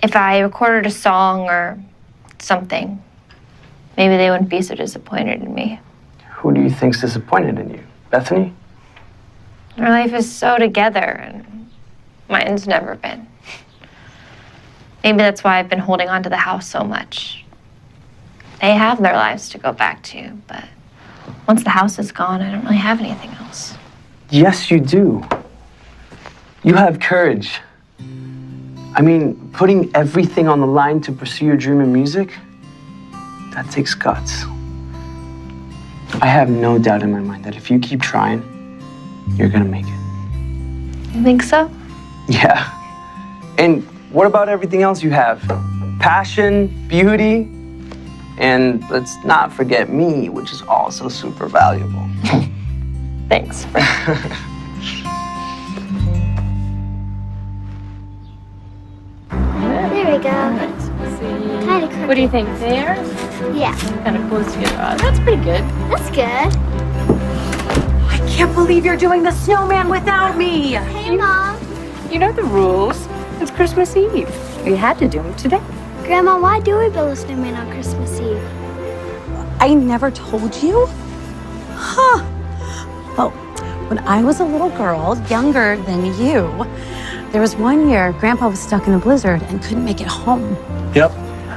If I recorded a song or something, maybe they wouldn't be so disappointed in me. Who do you think's disappointed in you? Bethany? Our life is so together, and mine's never been. Maybe that's why I've been holding on to the house so much. They have their lives to go back to, but once the house is gone, I don't really have anything else. Yes, you do. You have courage. I mean, putting everything on the line to pursue your dream in music, that takes guts. I have no doubt in my mind that if you keep trying, you're gonna make it. You think so? Yeah. And what about everything else you have? Passion, beauty, and let's not forget me, which is also super valuable. Thanks. There we go. Kind of crooked. What do you think? There? Yeah. Kind of close to your rod. That's pretty good. That's good. I can't believe you're doing the snowman without me. Hey, Mom. You know the rules. It's Christmas Eve. We had to do them today. Grandma, why do we build a snowman on Christmas Eve? I never told you? Huh. Well, when I was a little girl, younger than you, There was one year Grandpa was stuck in a blizzard and couldn't make it home. Yep.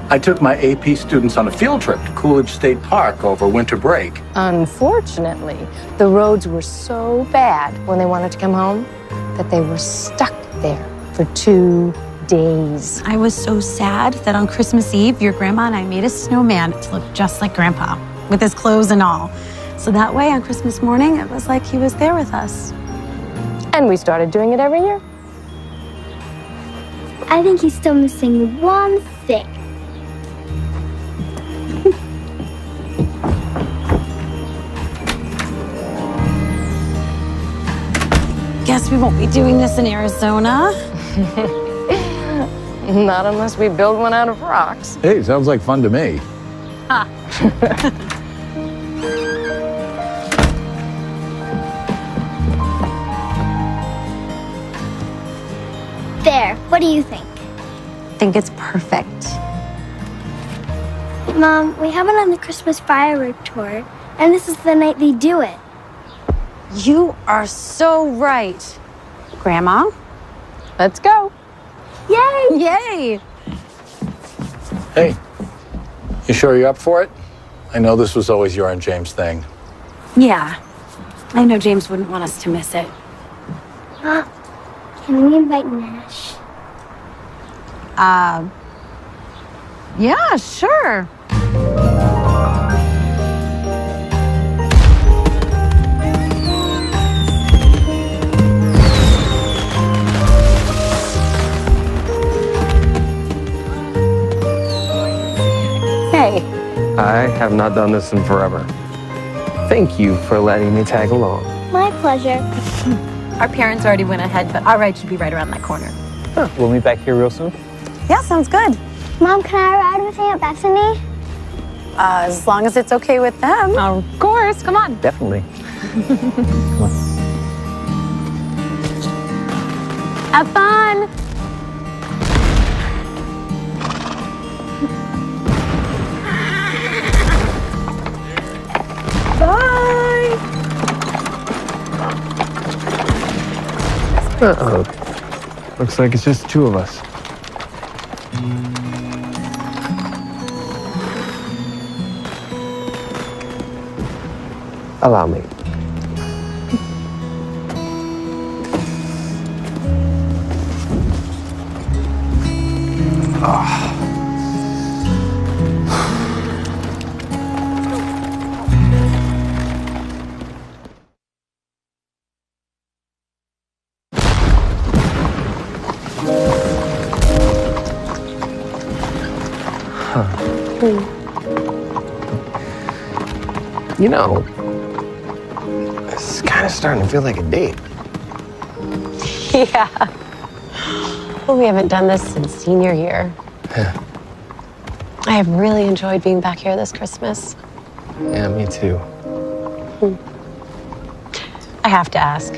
I took my AP students on a field trip to Coolidge State Park over winter break. Unfortunately, the roads were so bad when they wanted to come home that they were stuck there for 2 days. I was so sad that on Christmas Eve, your grandma and I made a snowman to look just like Grandpa, with his clothes and all. So that way, on Christmas morning, it was like he was there with us. And we started doing it every year. I think he's still missing one thing. Guess we won't be doing this in Arizona. Not unless we build one out of rocks. Hey, sounds like fun to me. Ha. There, what do you think? I think it's perfect. Mom, we have it on the Christmas firework tour, and this is the night they do it. You are so right. Grandma? Let's go. Yay! Yay! Hey, you sure you're up for it? I know this was always your and James' thing. Yeah. I know James wouldn't want us to miss it. Can we invite Nash? Yeah, sure. Hey. I have not done this in forever. Thank you for letting me tag along. My pleasure. Our parents already went ahead, but our ride should be right around that corner. Huh, we'll meet back here real soon. Yeah, sounds good. Mom, can I ride with Aunt Bethany? As long as it's okay with them. Of course, come on. Definitely. Come on. Have fun. Bye. Uh-oh. Looks like it's just the two of us. Allow me. You know, it's kind of starting to feel like a date. Yeah. Well, we haven't done this since senior year. Yeah. I have really enjoyed being back here this Christmas. Yeah, me too. I have to ask,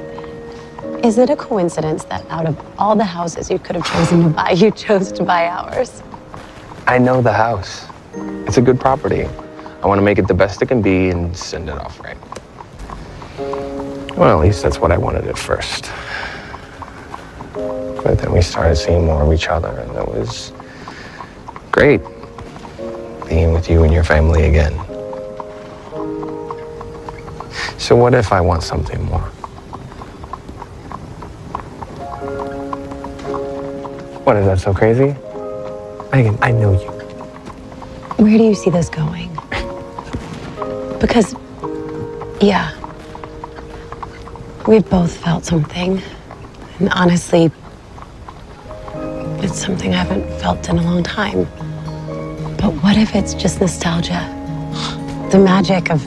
is it a coincidence that out of all the houses you could have chosen to buy, you chose to buy ours? I know the house. It's a good property. I want to make it the best it can be and send it off right. Well, at least that's what I wanted at first. But then we started seeing more of each other, and it was great being with you and your family again. So what if I want something more? What, is that so crazy? Megan, I know you. Where do you see this going? Because, yeah, we've both felt something. And honestly, it's something I haven't felt in a long time. But what if it's just nostalgia? The magic of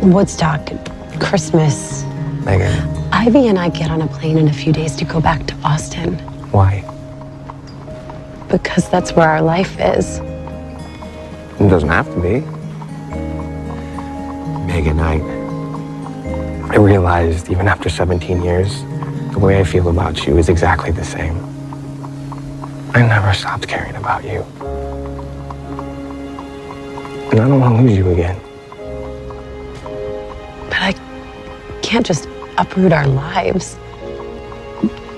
Woodstock, Christmas. Megan. Ivy and I get on a plane in a few days to go back to Austin. Why? Because that's where our life is. It doesn't have to be. Megan, I realized even after 17 years, the way I feel about you is exactly the same. I never stopped caring about you. And I don't want to lose you again. But I can't just uproot our lives.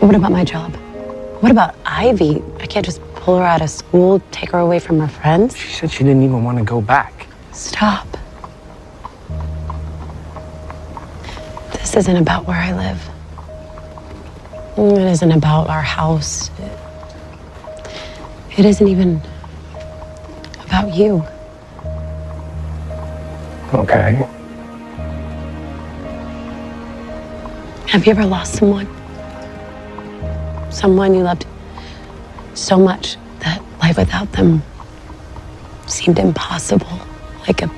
What about my job? What about Ivy? I can't just pull her out of school, take her away from her friends. She said she didn't even want to go back. Stop. This isn't about where I live. It isn't about our house. It isn't even about you. Okay. Have you ever lost someone? Someone you loved so much that life without them seemed impossible, like a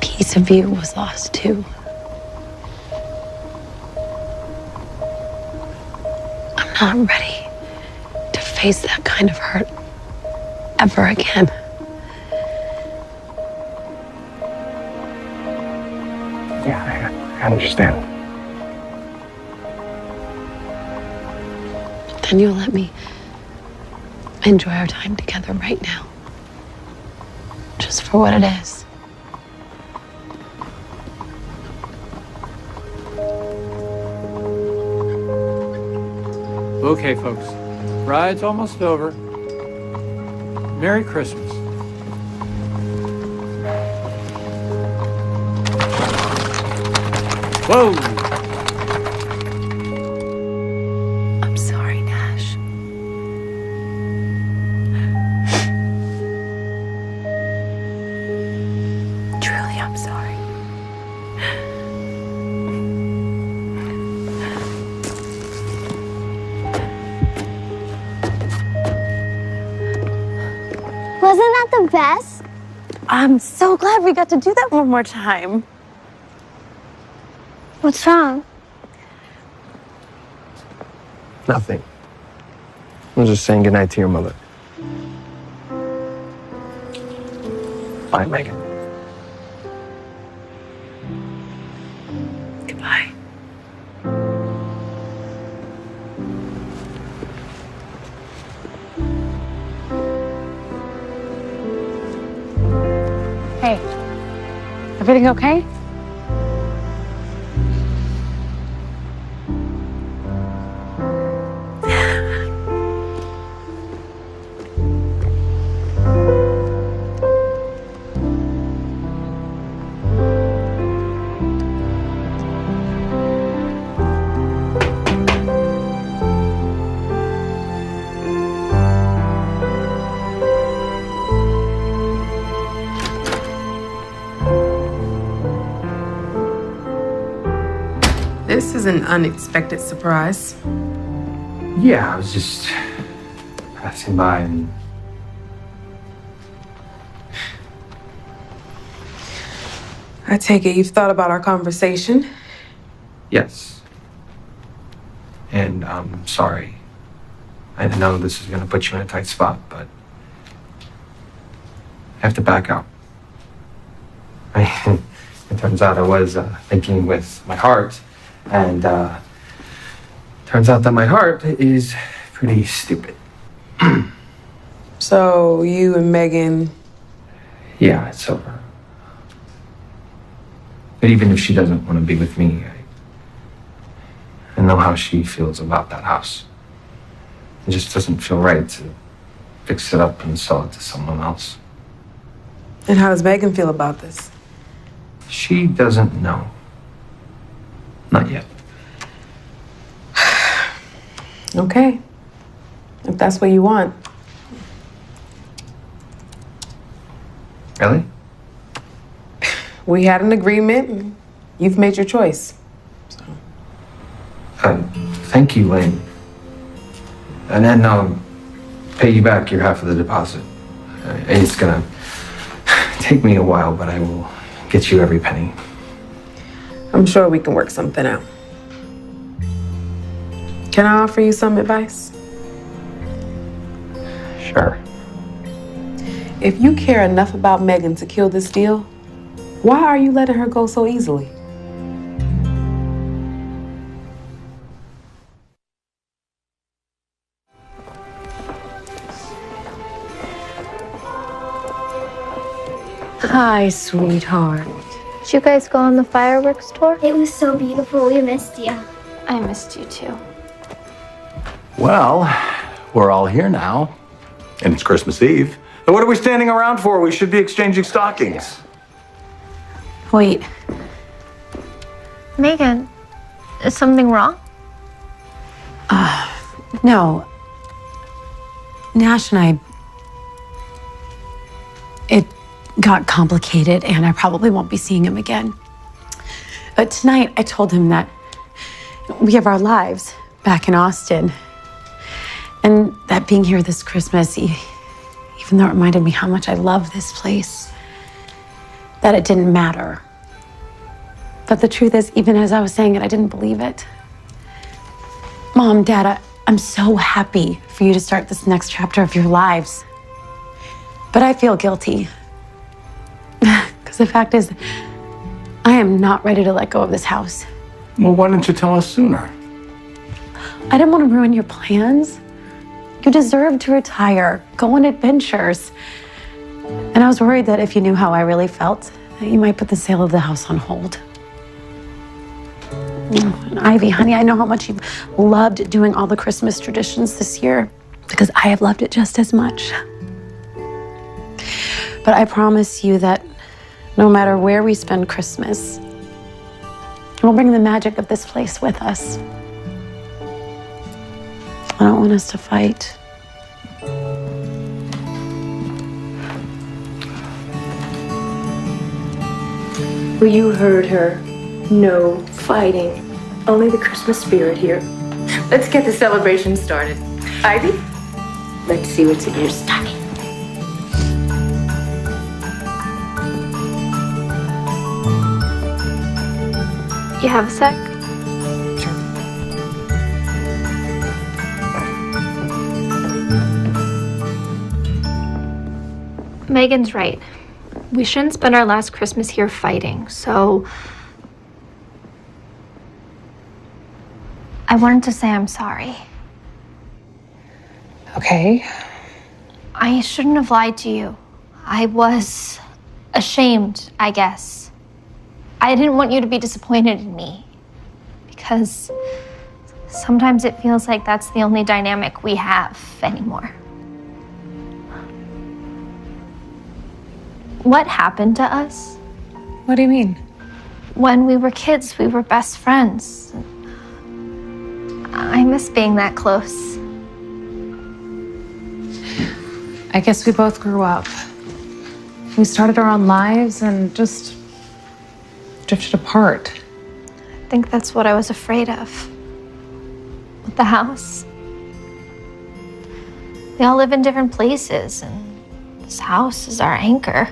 piece of you was lost too. I'm not ready to face that kind of hurt ever again. Yeah, I understand. Then you'll let me enjoy our time together right now. Just for what it is. Okay, folks. Ride's almost over. Merry Christmas. Whoa! I'm sorry, Nash. Truly, I'm sorry. Wasn't that the best? I'm so glad we got to do that one more time. What's wrong? Nothing. I was just saying goodnight to your mother. Bye, Megan. Goodbye. Hey, everything okay? This is an unexpected surprise. Yeah, I was just passing by and I take it you've thought about our conversation? yes. And I'm sorry. I know this is gonna put you in a tight spot, but I have to back out. It turns out I was thinking with my heart, and turns out that my heart is pretty stupid. So you and Megan, Yeah, it's over. But even if she doesn't want to be with me, I know how she feels about that house. It just doesn't feel right to fix it up and sell it to someone else. and how does Megan feel about this? She doesn't know. Not yet. Okay, if that's what you want. Really? We had an agreement, and you've made your choice. Thank you, Lane. And then I'll pay you back your half of the deposit. It's gonna take me a while, but I will get you every penny. I'm sure we can work something out. Can I offer you some advice? Sure. If you care enough about Megan to kill this deal, why are you letting her go so easily? Hi, sweetheart. Did you guys go on the fireworks tour? It was so beautiful. We missed you. I missed you too. Well, we're all here now, and it's Christmas Eve. And what are we standing around for? We should be exchanging stockings. Wait. Megan, is something wrong? No. Nash and I... It got complicated, and I probably won't be seeing him again. But tonight, I told him that we have our lives back in Austin. And that being here this Christmas, even though it reminded me how much I love this place, that it didn't matter. But the truth is, even as I was saying it, I didn't believe it. Mom, Dad, I'm so happy for you to start this next chapter of your lives. But I feel guilty. Because the fact is, I am not ready to let go of this house. Well, why didn't you tell us sooner? I didn't want to ruin your plans. You deserve to retire, go on adventures. And I was worried that if you knew how I really felt, that you might put the sale of the house on hold. And Ivy, honey, I know how much you've loved doing all the Christmas traditions this year, because I have loved it just as much. But I promise you that no matter where we spend Christmas, we'll bring the magic of this place with us. I don't want us to fight. Well, you heard her. No fighting. Only the Christmas spirit here. Let's get the celebration started. Ivy, let's see what's in your stocking. You have a sec? Megan's right. We shouldn't spend our last Christmas here fighting, so I wanted to say I'm sorry. Okay. I shouldn't have lied to you. I was ashamed, I guess. I didn't want you to be disappointed in me, because sometimes it feels like that's the only dynamic we have anymore. What happened to us? What do you mean? When we were kids, we were best friends. I miss being that close. I guess we both grew up. We started our own lives and just drifted apart. I think that's what I was afraid of. With the house. We all live in different places, and this house is our anchor.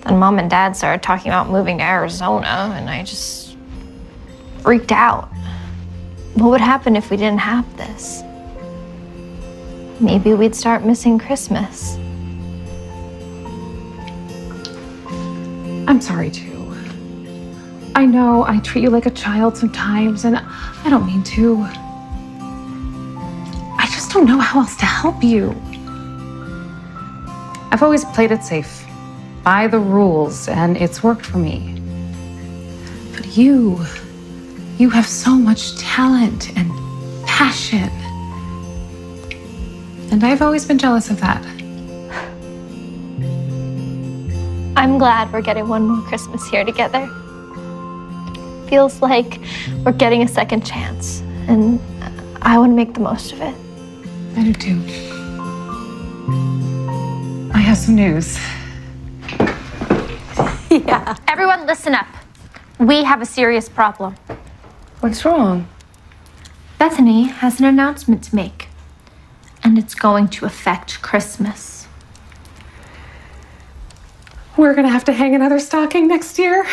Then Mom and Dad started talking about moving to Arizona, and I just freaked out. What would happen if we didn't have this? Maybe we'd start missing Christmas. I'm sorry too. I know I treat you like a child sometimes, and I don't mean to. I just don't know how else to help you. I've always played it safe, by the rules, and it's worked for me. But you have so much talent and passion. And I've always been jealous of that. I'm glad we're getting one more Christmas here together. Feels like we're getting a second chance, and I want to make the most of it. I do too. I have some news. Yeah. Everyone listen up. We have a serious problem. What's wrong? Bethany has an announcement to make, and it's going to affect Christmas. We're gonna have to hang another stocking next year.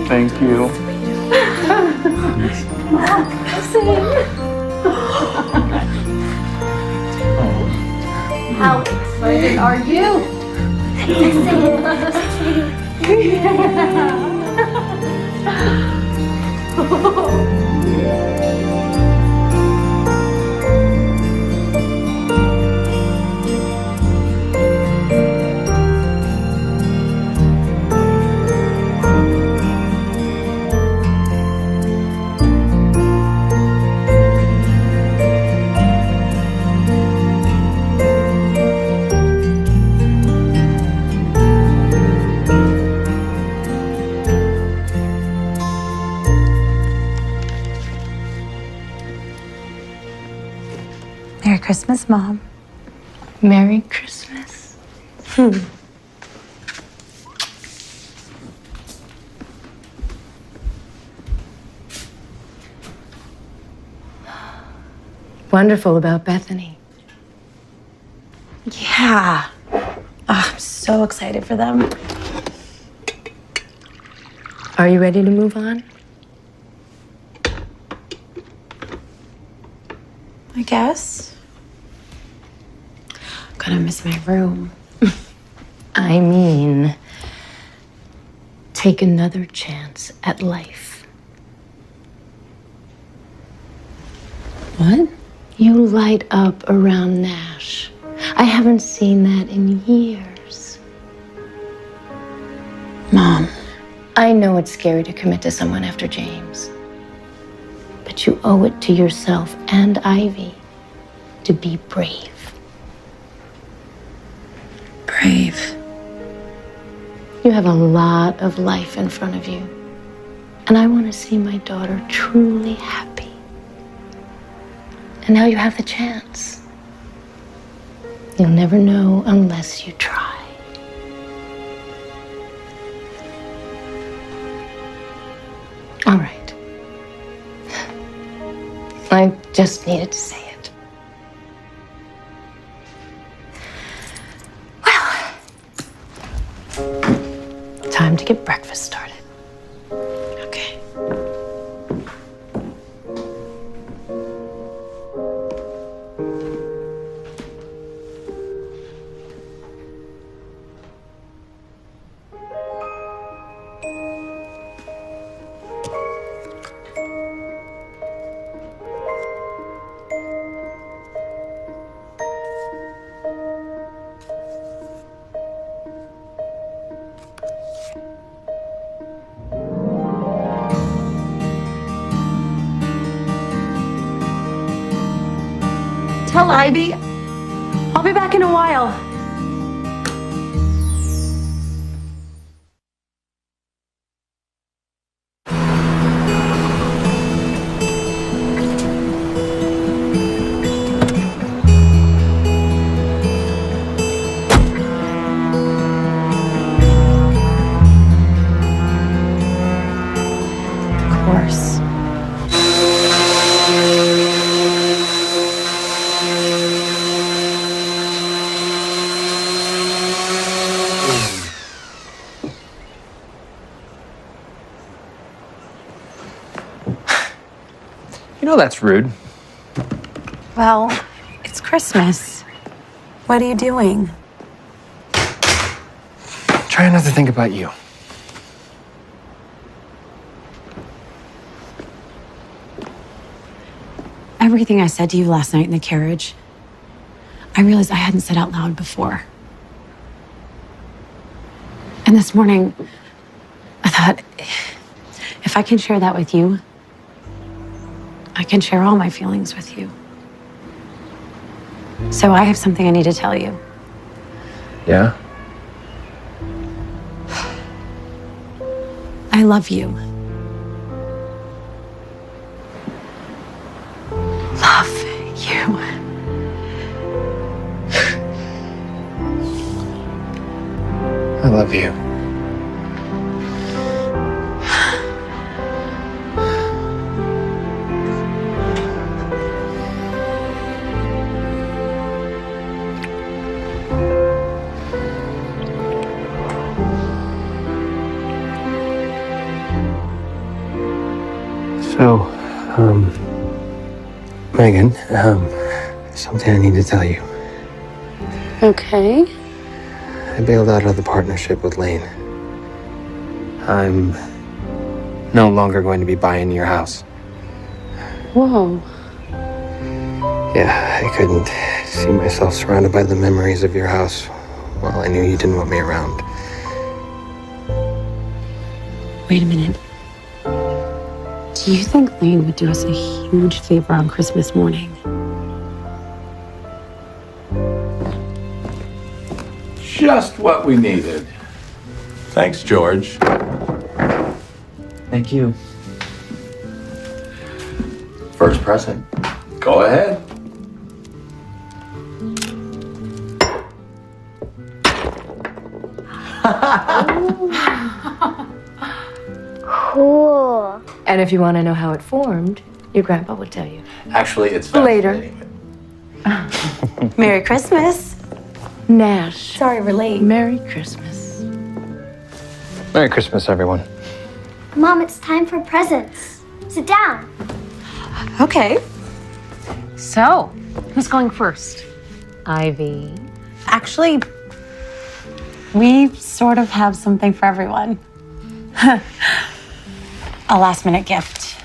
Thank you. How excited are you? Christmas, Mom. Merry Christmas. Wonderful about Bethany. Yeah. Oh, I'm so excited for them. Are you ready to move on? I guess. Gonna miss my room. I mean, take another chance at life. What? You light up around Nash. I haven't seen that in years. Mom. I know it's scary to commit to someone after James, but you owe it to yourself and Ivy to be brave. Brave. You have a lot of life in front of you, and I want to see my daughter truly happy. And now you have the chance. You'll never know unless you try. All right. I just needed to say it. Well, time to get breakfast started. Okay. Tell Ivy I'll be back in a while. Of course. You know that's rude. Well, it's Christmas. What are you doing? Try not to think about you. Everything I said to you last night in the carriage, I realized I hadn't said out loud before. And this morning, I thought, if I can share that with you, I can share all my feelings with you. So I have something I need to tell you. Yeah? I love you. Love you. I love you. So, Megan, something I need to tell you. Okay. I bailed out of the partnership with Lane. I'm no longer going to be buying your house. Whoa. Yeah, I couldn't see myself surrounded by the memories of your house while I knew you didn't want me around. Wait a minute. Do you think Lane would do us a huge favor on Christmas morning? Just what we needed. Thanks, George. Thank you. First present. Go ahead. Cool. And if you want to know how it formed, your grandpa would tell you. Actually, it's Later. Merry Christmas. Nash. Sorry we're late. Merry Christmas. Merry Christmas, everyone. Mom, it's time for presents. Sit down. Okay. So, who's going first? Ivy. Actually, we sort of have something for everyone. A last-minute gift.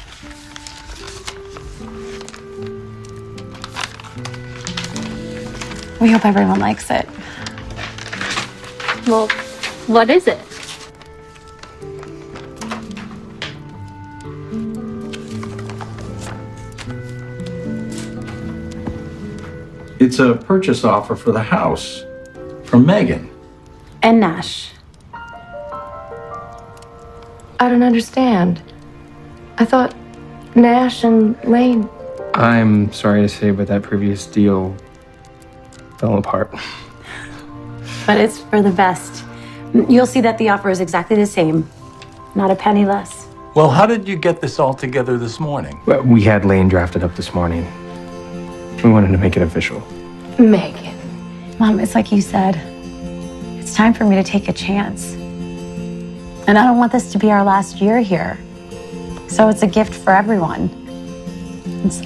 We hope everyone likes it. Well, what is it? It's a purchase offer for the house from Megan. And Nash. I don't understand. I thought Nash and Lane. I'm sorry to say, but that previous deal fell apart. But it's for the best. You'll see that the offer is exactly the same. Not a penny less. Well, how did you get this all together this morning? Well, we had Lane drafted up this morning. We wanted to make it official. Megan. Mom, it's like you said. It's time for me to take a chance. And I don't want this to be our last year here. So it's a gift for everyone. It's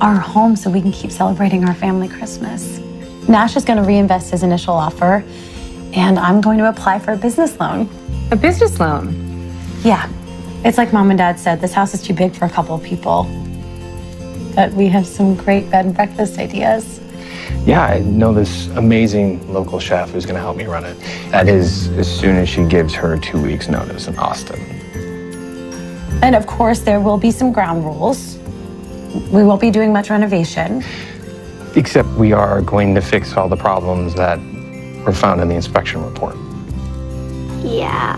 our home so we can keep celebrating our family Christmas. Nash is going to reinvest his initial offer, and I'm going to apply for a business loan. A business loan? Yeah. It's like Mom and Dad said, this house is too big for a couple of people. But we have some great bed and breakfast ideas. Yeah, I know this amazing local chef who's going to help me run it. That is, as soon as she gives her 2 weeks' notice in Austin. And of course, there will be some ground rules. We won't be doing much renovation. Except we are going to fix all the problems that were found in the inspection report. Yeah,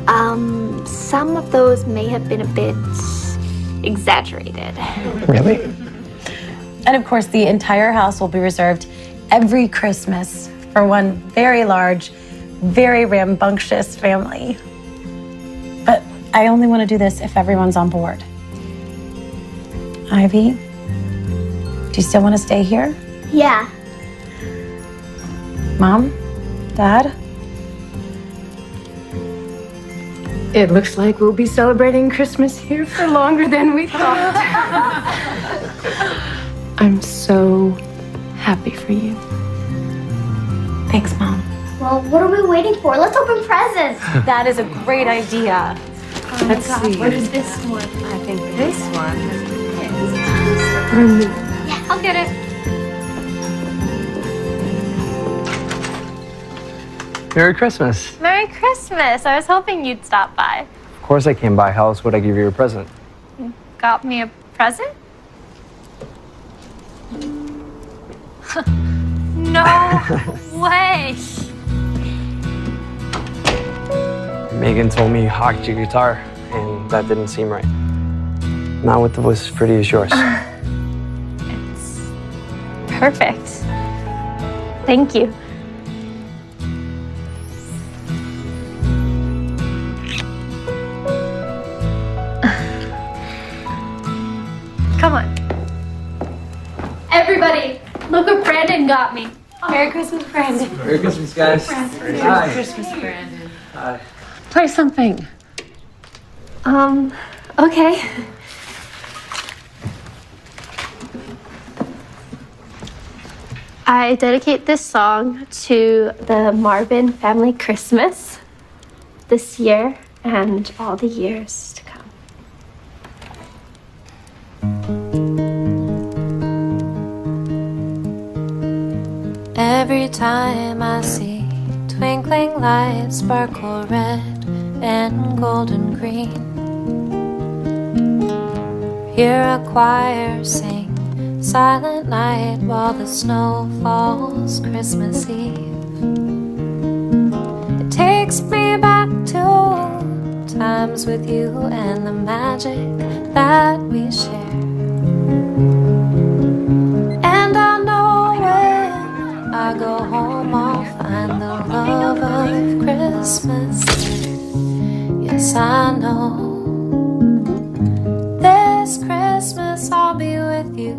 some of those may have been a bit exaggerated. Really? And of course, the entire house will be reserved every Christmas for one very large, very rambunctious family. But I only want to do this if everyone's on board. Ivy, do you still want to stay here? Yeah. Mom? Dad? It looks like we'll be celebrating Christmas here for longer than we thought. I'm so happy for you. Thanks, Mom. Well, what are we waiting for? Let's open presents. That is a great idea. Oh Let's see. What is this one? I think this one has For me. Yeah, I'll get it. Merry Christmas. Merry Christmas. I was hoping you'd stop by. Of course I came by. How else would I give you a present? Got me a present? No way. Megan told me you hocked your guitar, and that didn't seem right. Not with the voice as pretty as yours. It's perfect. Thank you. Come on. Everybody, look what Brandon got me. Merry Christmas, Brandon. Merry Christmas, guys. Merry Christmas, Brandon. Hi. Play something. Okay. I dedicate this song to the Marvin family Christmas this year and all the years to come. Every time I see twinkling lights sparkle red and golden green, hear a choir sing Silent Night while the snow falls Christmas Eve. It takes me back to times with you and the magic that we share. And I know when I go home I'll find and the love of Christmas Day. Yes, I know. This Christmas I'll be with you.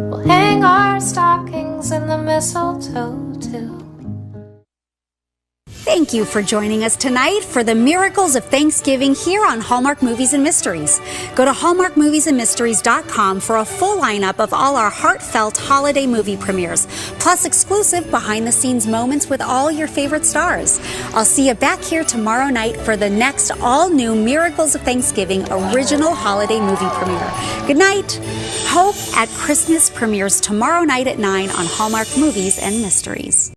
We'll hang our stockings in the mistletoe too. Thank you for joining us tonight for the Miracles of Thanksgiving here on Hallmark Movies and Mysteries. Go to hallmarkmoviesandmysteries.com for a full lineup of all our heartfelt holiday movie premieres, plus exclusive behind-the-scenes moments with all your favorite stars. I'll see you back here tomorrow night for the next all-new Miracles of Thanksgiving original holiday movie premiere. Good night. Hope at Christmas premieres tomorrow night at 9 on Hallmark Movies and Mysteries.